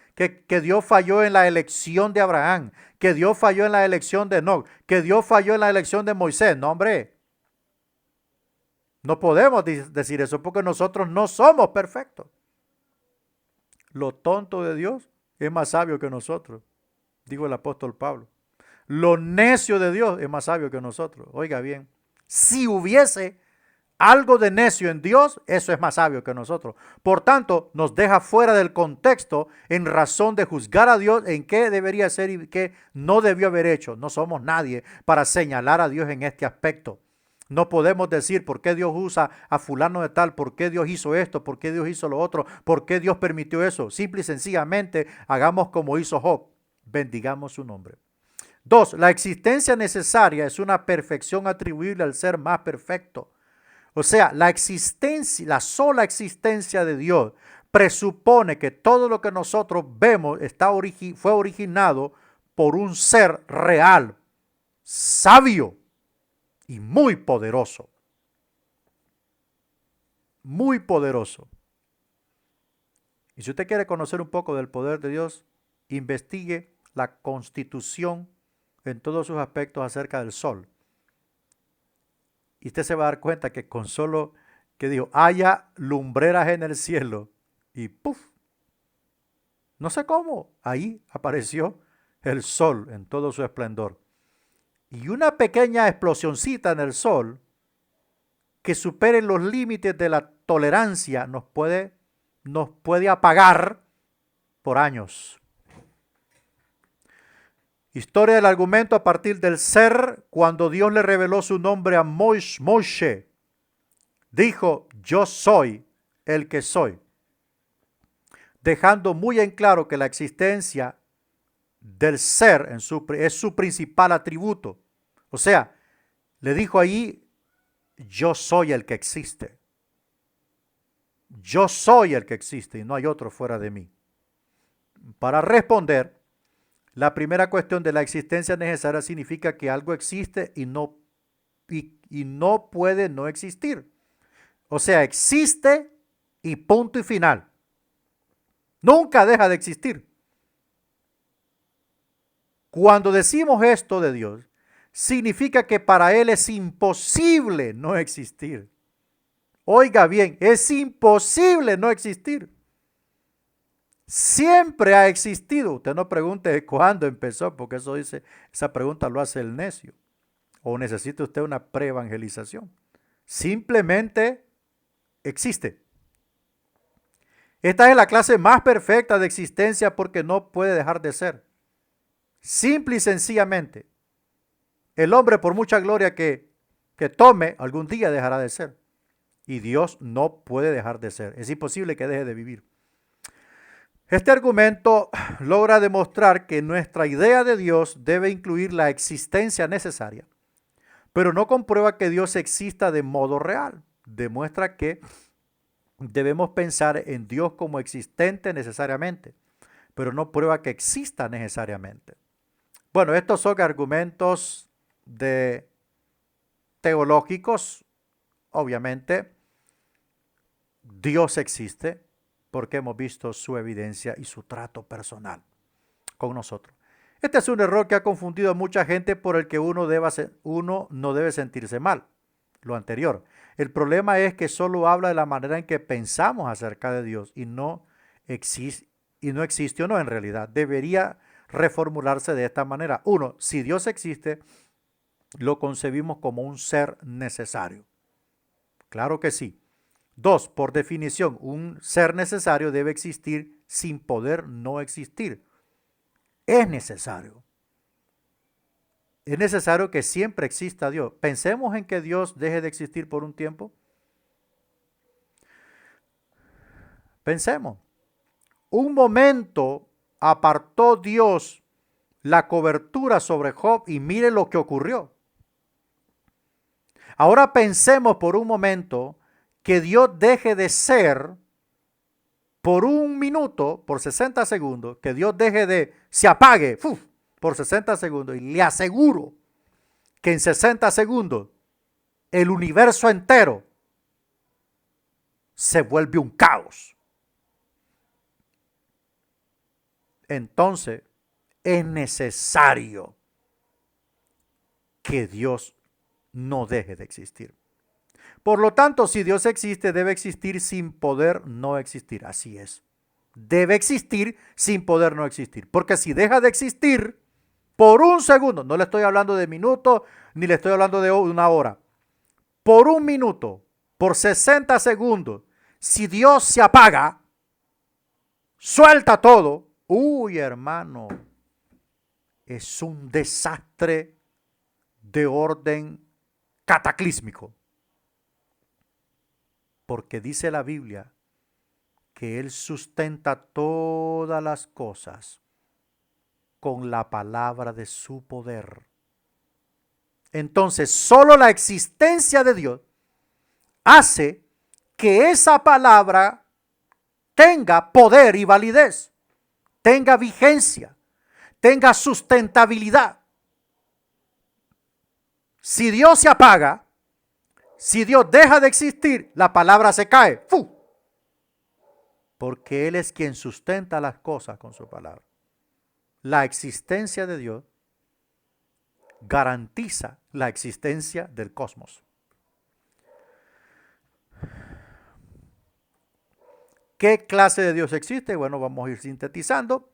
falló en la elección de Abraham, que Dios falló en la elección de Enoc, que Dios falló en la elección de Moisés. No, hombre. No podemos decir eso porque nosotros no somos perfectos. Lo tonto de Dios es más sabio que nosotros, dijo el apóstol Pablo. Lo necio de Dios es más sabio que nosotros. Oiga bien, si hubiese algo de necio en Dios, eso es más sabio que nosotros. Por tanto, nos deja fuera del contexto en razón de juzgar a Dios en qué debería ser y qué no debió haber hecho. No somos nadie para señalar a Dios en este aspecto. No podemos decir por qué Dios usa a fulano de tal, por qué Dios hizo esto, por qué Dios hizo lo otro, por qué Dios permitió eso. Simple y sencillamente hagamos como hizo Job. Bendigamos su nombre. 2. La existencia necesaria es una perfección atribuible al ser más perfecto. O sea, la sola existencia de Dios presupone que todo lo que nosotros vemos fue originado por un ser real, sabio y muy poderoso. Muy poderoso. Y si usted quiere conocer un poco del poder de Dios, investigue la Constitución en todos sus aspectos acerca del sol. Y usted se va a dar cuenta que con solo que dijo, haya lumbreras en el cielo, y ¡puf! No sé cómo, ahí apareció el sol en todo su esplendor. Y una pequeña explosioncita en el sol que supere los límites de la tolerancia nos puede apagar por años. Historia del argumento a partir del ser. Cuando Dios le reveló su nombre a Moshe, dijo, yo soy el que soy, dejando muy en claro que la existencia del ser es su principal atributo. O sea, le dijo ahí, yo soy el que existe. Yo soy el que existe y no hay otro fuera de mí. Para responder, la primera cuestión de la existencia necesaria significa que algo existe y no puede no existir. O sea, existe y punto y final. Nunca deja de existir. Cuando decimos esto de Dios, significa que para Él es imposible no existir. Oiga bien, es imposible no existir. Siempre ha existido. Usted no pregunte cuándo empezó, porque esa pregunta lo hace el necio. O necesita usted una preevangelización. Simplemente existe. Esta es la clase más perfecta de existencia porque no puede dejar de ser. Simple y sencillamente. El hombre, por mucha gloria que tome, algún día dejará de ser. Y Dios no puede dejar de ser. Es imposible que deje de vivir. Este argumento logra demostrar que nuestra idea de Dios debe incluir la existencia necesaria, pero no comprueba que Dios exista de modo real. Demuestra que debemos pensar en Dios como existente necesariamente, pero no prueba que exista necesariamente. Bueno, estos son argumentos teológicos. Obviamente, Dios existe porque hemos visto su evidencia y su trato personal con nosotros. Este es un error que ha confundido a mucha gente por el que uno no debe sentirse mal. Lo anterior. El problema es que solo habla de la manera en que pensamos acerca de Dios y no existe o no en realidad. Debería reformularse de esta manera. Uno, si Dios existe, lo concebimos como un ser necesario. Claro que sí. Dos, por definición, un ser necesario debe existir sin poder no existir. Es necesario. Es necesario que siempre exista Dios. Pensemos en que Dios deje de existir por un tiempo. Pensemos. Un momento apartó Dios la cobertura sobre Job y mire lo que ocurrió. Ahora pensemos por un momento que Dios deje de ser por un minuto, por 60 segundos, que Dios se apague por 60 segundos y le aseguro que en 60 segundos el universo entero se vuelve un caos. Entonces es necesario que Dios no deje de existir. Por lo tanto, si Dios existe, debe existir sin poder no existir. Así es. Debe existir sin poder no existir. Porque si deja de existir por un segundo, no le estoy hablando de minutos, ni le estoy hablando de una hora. Por un minuto, por 60 segundos, si Dios se apaga, suelta todo. Uy, hermano, es un desastre de orden cataclísmico. Porque dice la Biblia que Él sustenta todas las cosas con la palabra de su poder. Entonces, solo la existencia de Dios hace que esa palabra tenga poder y validez, tenga vigencia, tenga sustentabilidad. Si Dios se apaga, si Dios deja de existir, la palabra se cae. ¡Fu! Porque Él es quien sustenta las cosas con su palabra. La existencia de Dios garantiza la existencia del cosmos. ¿Qué clase de Dios existe? Bueno, vamos a ir sintetizando.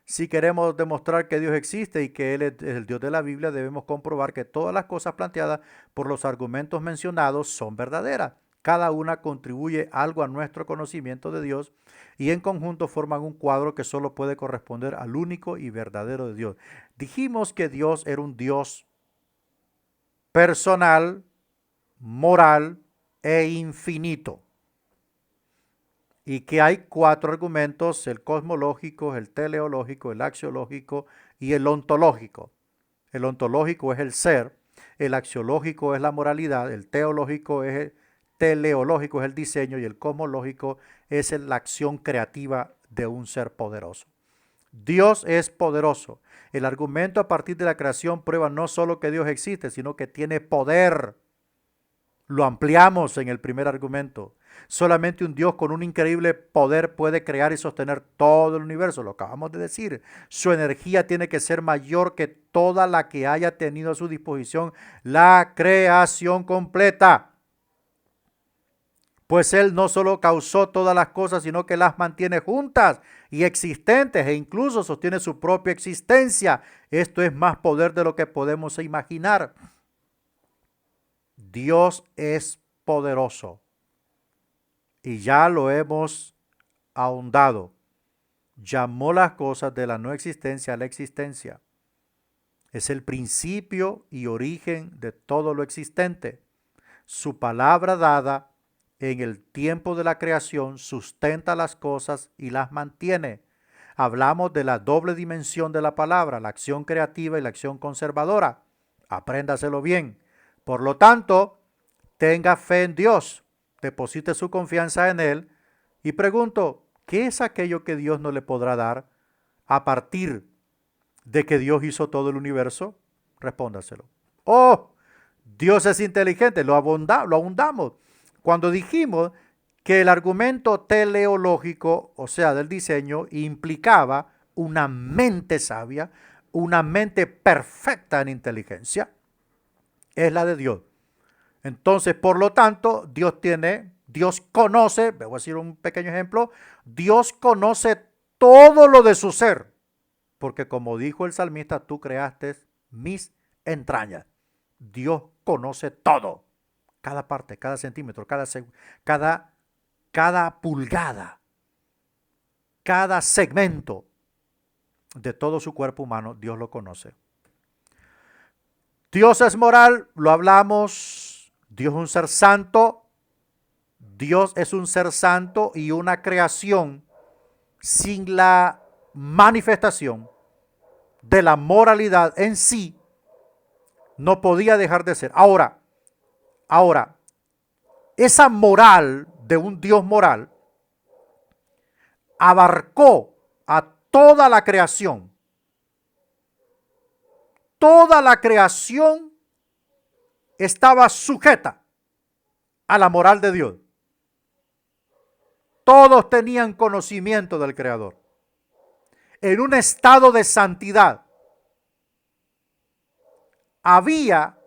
Si queremos demostrar que Dios existe y que Él es el Dios de la Biblia, debemos comprobar que todas las cosas planteadas por los argumentos mencionados son verdaderas. Cada una contribuye algo a nuestro conocimiento de Dios y en conjunto forman un cuadro que solo puede corresponder al único y verdadero de Dios. Dijimos que Dios era un Dios personal, moral e infinito. Y que hay cuatro argumentos: el cosmológico, el teleológico, el axiológico y el ontológico. El ontológico es el ser, el axiológico es la moralidad, el teleológico es el diseño y el cosmológico es la acción creativa de un ser poderoso. Dios es poderoso. El argumento a partir de la creación prueba no solo que Dios existe, sino que tiene poder. Lo ampliamos en el primer argumento. Solamente un Dios con un increíble poder puede crear y sostener todo el universo. Lo acabamos de decir. Su energía tiene que ser mayor que toda la que haya tenido a su disposición la creación completa. Pues Él no solo causó todas las cosas, sino que las mantiene juntas y existentes e incluso sostiene su propia existencia. Esto es más poder de lo que podemos imaginar. Dios es poderoso y ya lo hemos ahondado. Llamó las cosas de la no existencia a la existencia. Es el principio y origen de todo lo existente. Su palabra dada en el tiempo de la creación sustenta las cosas y las mantiene. Hablamos de la doble dimensión de la palabra, la acción creativa y la acción conservadora. Apréndaselo bien. Por lo tanto, tenga fe en Dios, deposite su confianza en Él y pregunto, ¿qué es aquello que Dios no le podrá dar a partir de que Dios hizo todo el universo? Respóndaselo. Oh, Dios es inteligente, lo abundamos. Cuando dijimos que el argumento teleológico, o sea, del diseño, implicaba una mente sabia, una mente perfecta en inteligencia, es la de Dios. Entonces, por lo tanto, Dios conoce, voy a decir un pequeño ejemplo, Dios conoce todo lo de su ser, porque como dijo el salmista, tú creaste mis entrañas. Dios conoce todo, cada parte, cada centímetro, cada, cada pulgada, cada segmento de todo su cuerpo humano, Dios lo conoce. Dios es moral, lo hablamos. Dios es un ser santo. Dios es un ser santo y una creación sin la manifestación de la moralidad en sí no podía dejar de ser. Ahora, esa moral de un Dios moral abarcó a toda la creación. Toda la creación estaba sujeta a la moral de Dios. Todos tenían conocimiento del Creador. En un estado de santidad. Había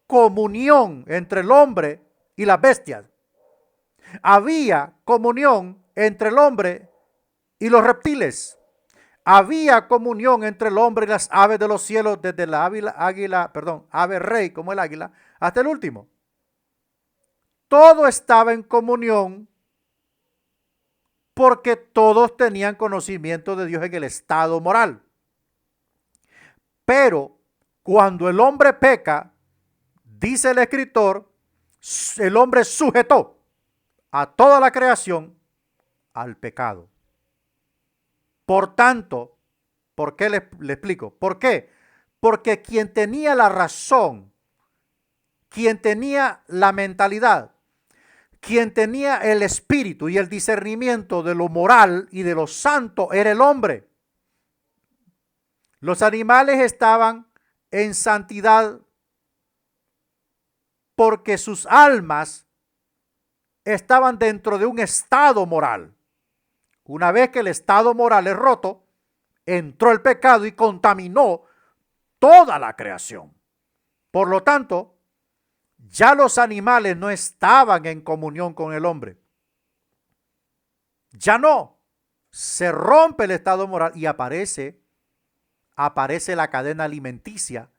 comunión entre el hombre y las bestias. Había comunión entre el hombre y los reptiles. Había comunión entre el hombre y las aves de los cielos, desde la ave rey como el águila, hasta el último. Todo estaba en comunión porque todos tenían conocimiento de Dios en el estado moral. Pero cuando el hombre peca, dice el escritor, el hombre sujetó a toda la creación al pecado. Por tanto, ¿por qué le explico? ¿Por qué? Porque quien tenía la razón, quien tenía la mentalidad, quien tenía el espíritu y el discernimiento de lo moral y de lo santo era el hombre. Los animales estaban en santidad porque sus almas estaban dentro de un estado moral. Una vez que el estado moral es roto, entró el pecado y contaminó toda la creación. Por lo tanto, ya los animales no estaban en comunión con el hombre. Ya no. Se rompe el estado moral y aparece la cadena alimenticia,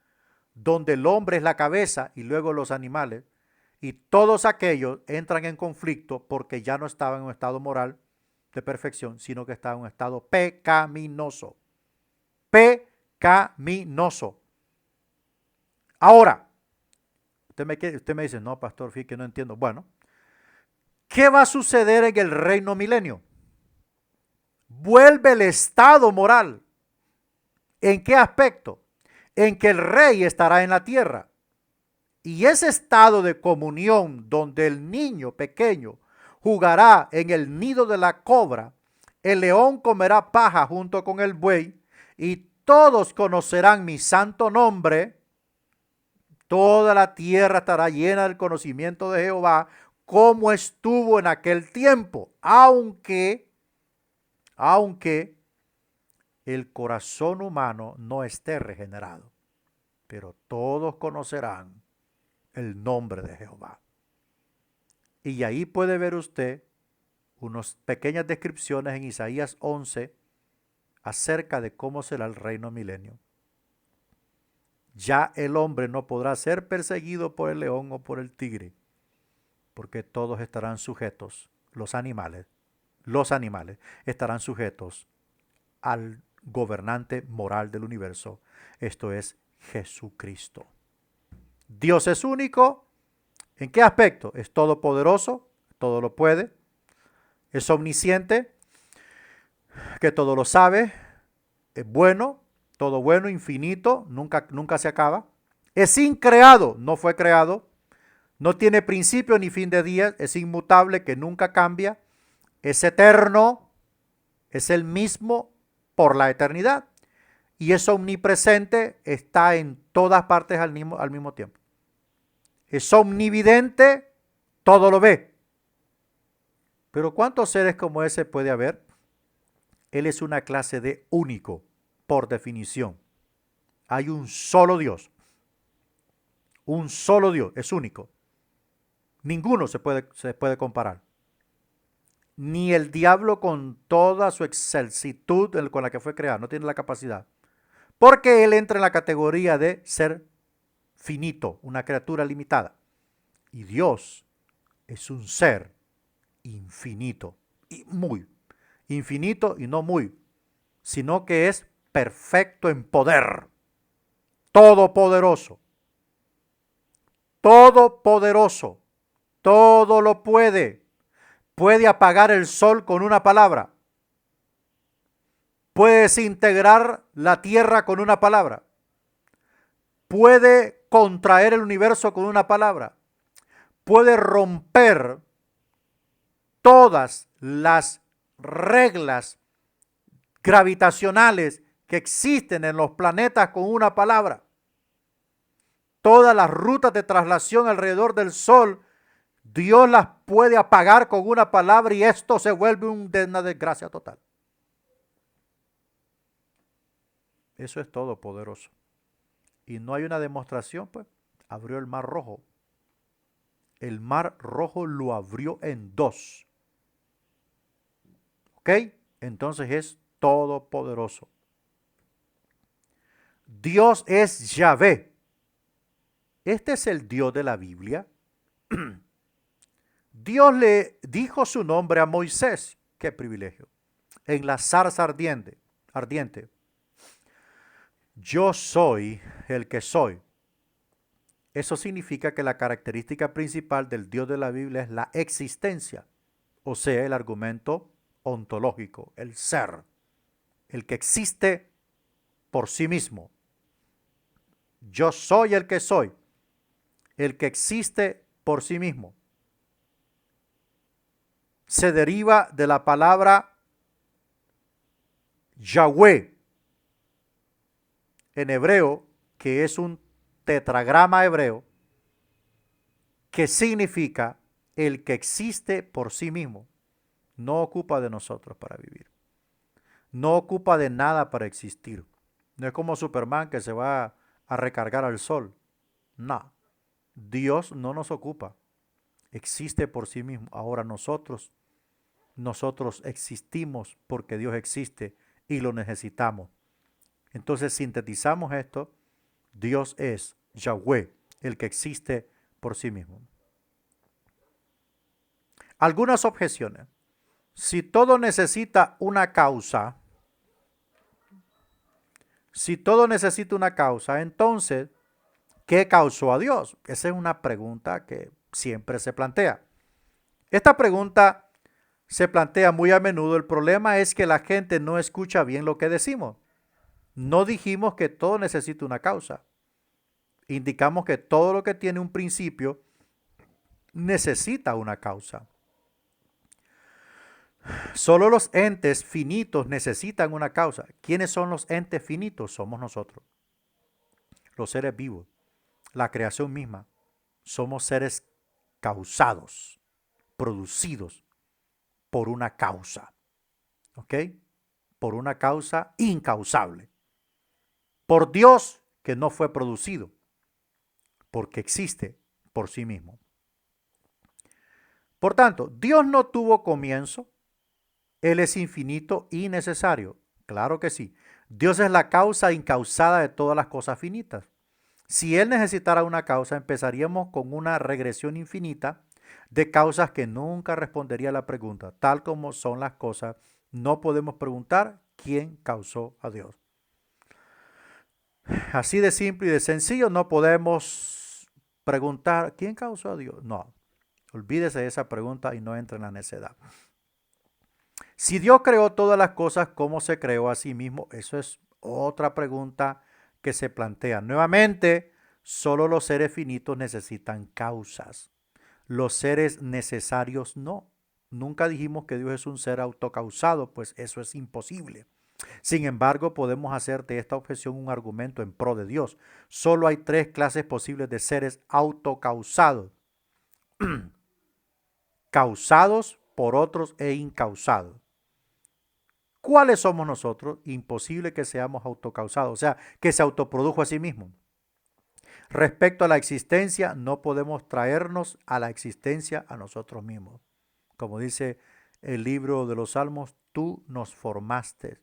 donde el hombre es la cabeza y luego los animales, y todos aquellos entran en conflicto porque ya no estaban en un estado moral de perfección, sino que estaban en un estado pecaminoso. Pecaminoso. Ahora, usted me dice, no, pastor, fíjate que no entiendo. Bueno, ¿qué va a suceder en el reino milenio? Vuelve el estado moral. ¿En qué aspecto? En que el rey estará en la tierra. Y ese estado de comunión donde el niño pequeño jugará en el nido de la cobra, el león comerá paja junto con el buey, y todos conocerán mi santo nombre. Toda la tierra estará llena del conocimiento de Jehová, como estuvo en aquel tiempo, aunque el corazón humano no esté regenerado. Pero todos conocerán el nombre de Jehová. Y ahí puede ver usted unas pequeñas descripciones en Isaías 11 acerca de cómo será el reino milenio. Ya el hombre no podrá ser perseguido por el león o por el tigre, porque todos estarán sujetos, los animales estarán sujetos al gobernante moral del universo, esto es Jesucristo. Dios es único. ¿En qué aspecto? Es todopoderoso, todo lo puede. Es omnisciente, que todo lo sabe. Es bueno, todo bueno, infinito, nunca se acaba. Es increado, no fue creado. No tiene principio ni fin de días, es inmutable, que nunca cambia. Es eterno, es el mismo por la eternidad. Y es omnipresente, está en todas partes al mismo tiempo. Es omnividente, todo lo ve. Pero ¿cuántos seres como ese puede haber? Él es una clase de único, por definición. Hay un solo Dios. Un solo Dios, es único. Ninguno se puede comparar. Ni el diablo con toda su excelsitud con la que fue creado, no tiene la capacidad. Porque él entra en la categoría de ser finito, una criatura limitada. Y Dios es un ser infinito, y muy infinito y no muy, sino que es perfecto en poder, todopoderoso, todopoderoso, todo lo puede. Puede apagar el sol con una palabra. Puede desintegrar la tierra con una palabra. Puede contraer el universo con una palabra. Puede romper todas las reglas gravitacionales que existen en los planetas con una palabra. Todas las rutas de traslación alrededor del Sol, Dios las puede apagar con una palabra y esto se vuelve una desgracia total. Eso es todopoderoso. Y no hay una demostración, pues, abrió el mar rojo. El mar rojo lo abrió en dos. ¿Ok? Entonces es todopoderoso. Dios es Yahvé. Este es el Dios de la Biblia. Dios le dijo su nombre a Moisés. Qué privilegio. En la zarza ardiente. Yo soy el que soy. Eso significa que la característica principal del Dios de la Biblia es la existencia. O sea, el argumento ontológico, el ser. El que existe por sí mismo. Yo soy el que soy. El que existe por sí mismo. Se deriva de la palabra Yahweh en hebreo, que es un tetragrama hebreo, que significa el que existe por sí mismo. No ocupa de nosotros para vivir. No ocupa de nada para existir. No es como Superman que se va a recargar al sol. No. Dios no nos ocupa. Existe por sí mismo. Ahora nosotros existimos porque Dios existe y lo necesitamos. Entonces sintetizamos esto. Dios es Yahweh, el que existe por sí mismo. Algunas objeciones. Si todo necesita una causa, entonces, ¿qué causó a Dios? Esa es una pregunta que siempre se plantea. Esta pregunta se plantea muy a menudo. El problema es que la gente no escucha bien lo que decimos. No dijimos que todo necesita una causa. Indicamos que todo lo que tiene un principio necesita una causa. Solo los entes finitos necesitan una causa. ¿Quiénes son los entes finitos? Somos nosotros, los seres vivos, la creación misma. Somos seres causados, producidos por una causa. ¿Ok? Por una causa incausable. Por Dios que no fue producido, porque existe por sí mismo. Por tanto, Dios no tuvo comienzo. Él es infinito y necesario. Claro que sí. Dios es la causa incausada de todas las cosas finitas. Si Él necesitara una causa, empezaríamos con una regresión infinita de causas que nunca respondería a la pregunta. Tal como son las cosas, no podemos preguntar quién causó a Dios. Así de simple y de sencillo, no podemos preguntar, ¿quién causó a Dios? No, olvídese de esa pregunta y no entre en la necedad. Si Dios creó todas las cosas, ¿cómo se creó a sí mismo? Eso es otra pregunta que se plantea. Nuevamente, solo los seres finitos necesitan causas. Los seres necesarios no. Nunca dijimos que Dios es un ser autocausado, pues eso es imposible. Sin embargo, podemos hacer de esta objeción un argumento en pro de Dios. Solo hay tres clases posibles de seres autocausados. Causados por otros e incausados. ¿Cuáles somos nosotros? Imposible que seamos autocausados, o sea, que se autoprodujo a sí mismo. Respecto a la existencia, no podemos traernos a la existencia a nosotros mismos. Como dice el libro de los Salmos, tú nos formaste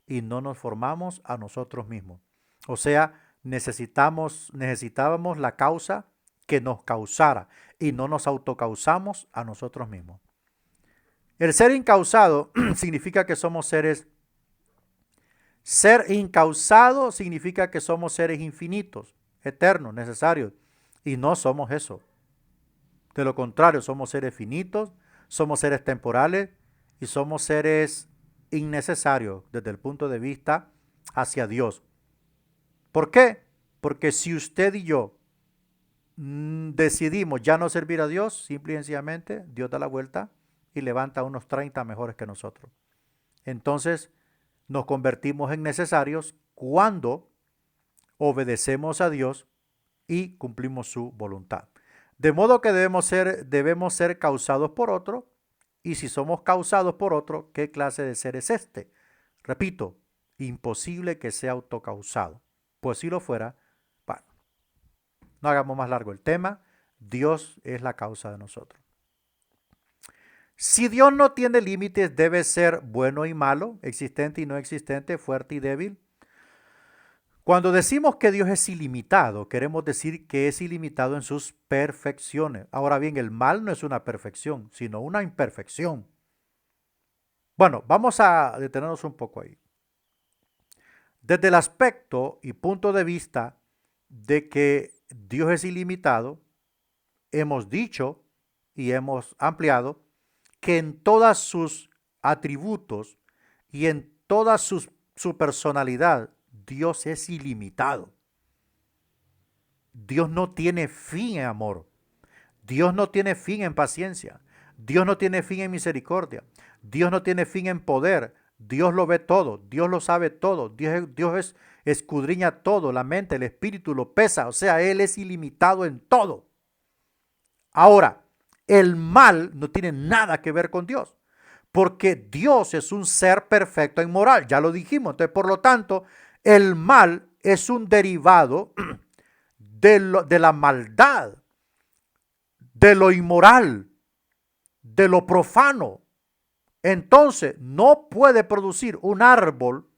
y no nos formamos a nosotros mismos. O sea, necesitábamos la causa que nos causara y no nos autocausamos a nosotros mismos. El ser incausado significa que somos seres. Ser incausado significa que somos seres infinitos, eternos, necesarios. Y no somos eso. De lo contrario, somos seres finitos, somos seres temporales y somos seres innecesarios desde el punto de vista hacia Dios. ¿Por qué? Porque si usted y yo decidimos ya no servir a Dios, simple y sencillamente, Dios da la vuelta y levanta a unos 30 mejores que nosotros. Entonces, nos convertimos en necesarios cuando obedecemos a Dios y cumplimos su voluntad. De modo que debemos ser causados por otro, y si somos causados por otro, ¿qué clase de ser es este? Repito, imposible que sea autocausado. Pues si lo fuera, bueno, no hagamos más largo el tema, Dios es la causa de nosotros. Si Dios no tiene límites, debe ser bueno y malo, existente y no existente, fuerte y débil. Cuando decimos que Dios es ilimitado, queremos decir que es ilimitado en sus perfecciones. Ahora bien, el mal no es una perfección, sino una imperfección. Bueno, vamos a detenernos un poco ahí. Desde el aspecto y punto de vista de que Dios es ilimitado, hemos dicho y hemos ampliado que en todas sus atributos y en toda su personalidad, Dios es ilimitado. Dios no tiene fin en amor. Dios no tiene fin en paciencia. Dios no tiene fin en misericordia. Dios no tiene fin en poder. Dios lo ve todo. Dios lo sabe todo. Dios escudriña todo. La mente, el espíritu lo pesa. O sea, Él es ilimitado en todo. Ahora, el mal no tiene nada que ver con Dios. Porque Dios es un ser perfecto en moral. Ya lo dijimos. Entonces, por lo tanto, el mal es un derivado de la maldad, de lo inmoral, de lo profano. Entonces, no puede producir un árbol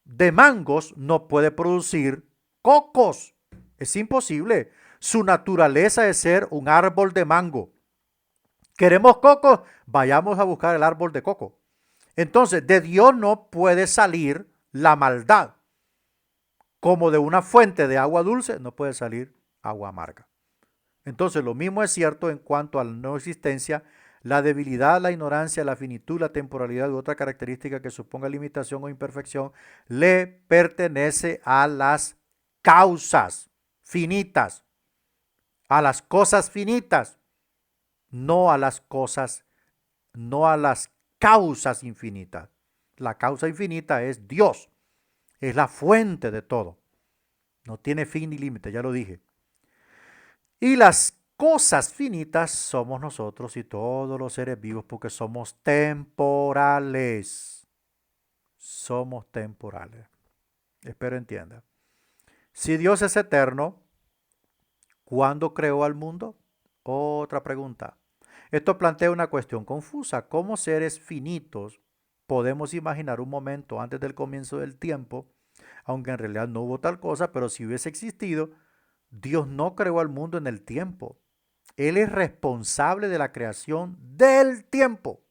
de mangos, no puede producir cocos. Es imposible. Su naturaleza es ser un árbol de mango. ¿Queremos cocos? Vayamos a buscar el árbol de coco. Entonces, de Dios no puede salir la maldad. Como de una fuente de agua dulce no puede salir agua amarga. Entonces, lo mismo es cierto en cuanto a la no existencia, la debilidad, la ignorancia, la finitud, la temporalidad u otra característica que suponga limitación o imperfección le pertenece a las causas finitas, a las cosas finitas, no a las cosas, no a las causas infinitas. La causa infinita es Dios, es la fuente de todo. No tiene fin ni límite, ya lo dije. Y las cosas finitas somos nosotros y todos los seres vivos porque somos temporales. Somos temporales. Espero entienda. Si Dios es eterno, ¿cuándo creó al mundo? Otra pregunta. Esto plantea una cuestión confusa. ¿Cómo seres finitos podemos imaginar un momento antes del comienzo del tiempo, aunque en realidad no hubo tal cosa, pero si hubiese existido, Dios no creó al mundo en el tiempo? Él es responsable de la creación del tiempo.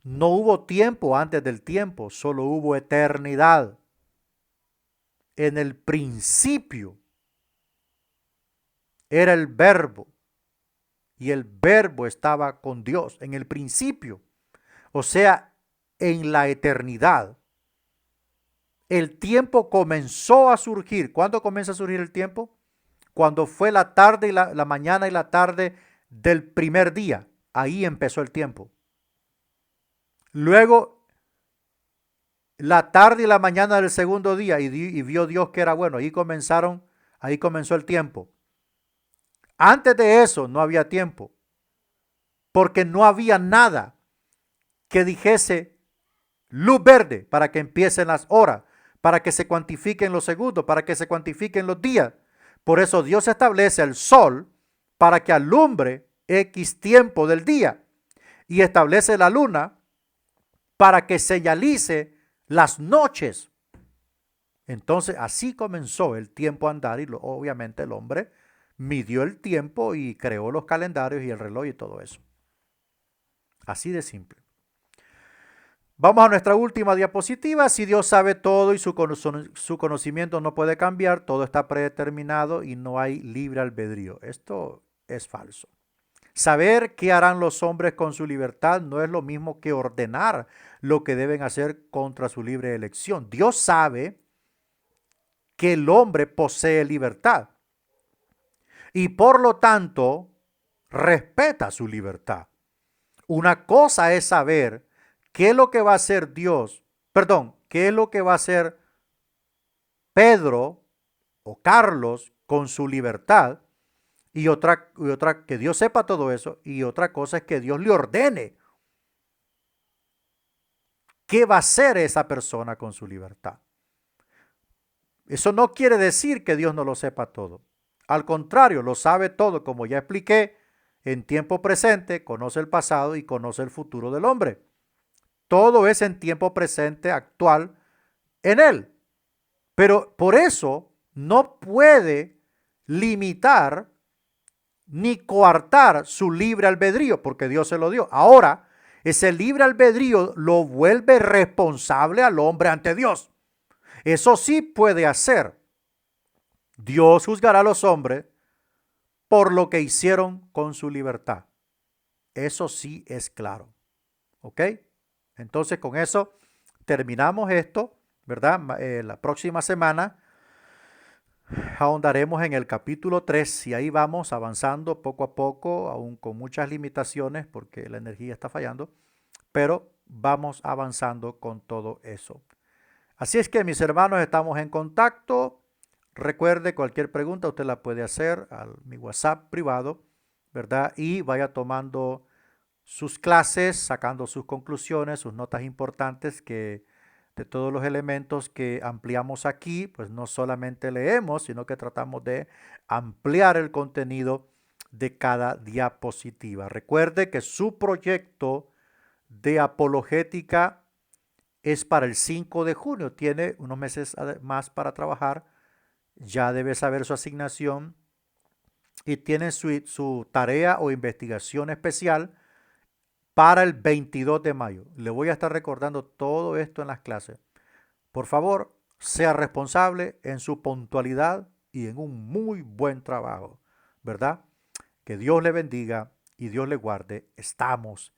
No hubo tiempo antes del tiempo, solo hubo eternidad. en el principio era el verbo y el verbo estaba con Dios en el principio, o sea, en la eternidad. El tiempo comenzó a surgir. ¿Cuándo comienza a surgir el tiempo? Cuando fue la tarde y la mañana y la tarde del primer día. Ahí empezó el tiempo. Luego, la tarde y la mañana del segundo día, y vio Dios que era bueno. Ahí comenzó el tiempo. Antes de eso no había tiempo, porque no había nada que dijese luz verde para que empiecen las horas, para que se cuantifiquen los segundos, para que se cuantifiquen los días. Por eso Dios establece el sol para que alumbre X tiempo del día y establece la luna para que señalice las noches. Entonces así comenzó el tiempo a andar y obviamente el hombre midió el tiempo y creó los calendarios y el reloj y todo eso. Así de simple. Vamos a nuestra última diapositiva. Si Dios sabe todo y su conocimiento no puede cambiar, todo está predeterminado y no hay libre albedrío. Esto es falso. Saber qué harán los hombres con su libertad no es lo mismo que ordenar lo que deben hacer contra su libre elección. Dios sabe que el hombre posee libertad y por lo tanto respeta su libertad. Una cosa es saber qué es lo que va a hacer qué es lo que va a hacer Pedro o Carlos con su libertad, y otra que Dios sepa todo eso, y otra cosa es que Dios le ordene qué va a hacer esa persona con su libertad. Eso no quiere decir que Dios no lo sepa todo. Al contrario, lo sabe todo, como ya expliqué, en tiempo presente, conoce el pasado y conoce el futuro del hombre. Todo es en tiempo presente, actual, en Él. Pero por eso no puede limitar ni coartar su libre albedrío, porque Dios se lo dio. Ahora, ese libre albedrío lo vuelve responsable al hombre ante Dios. Eso sí puede hacer. Dios juzgará a los hombres por lo que hicieron con su libertad. Eso sí es claro. ¿Ok? Entonces con eso terminamos esto, ¿verdad? La próxima semana ahondaremos en el capítulo 3 y ahí vamos avanzando poco a poco, aún con muchas limitaciones porque la energía está fallando, pero vamos avanzando con todo eso. Así es que mis hermanos, estamos en contacto. Recuerde, cualquier pregunta usted la puede hacer a mi WhatsApp privado, ¿verdad? Y vaya tomando sus clases, sacando sus conclusiones, sus notas importantes que de todos los elementos que ampliamos aquí, pues no solamente leemos, sino que tratamos de ampliar el contenido de cada diapositiva. Recuerde que su proyecto de apologética es para el 5 de junio. Tiene unos meses más para trabajar. Ya debe saber su asignación y tiene su tarea o investigación especial para el 22 de mayo. Le voy a estar recordando todo esto en las clases. Por favor, sea responsable en su puntualidad y en un muy buen trabajo, ¿verdad? Que Dios le bendiga y Dios le guarde. Estamos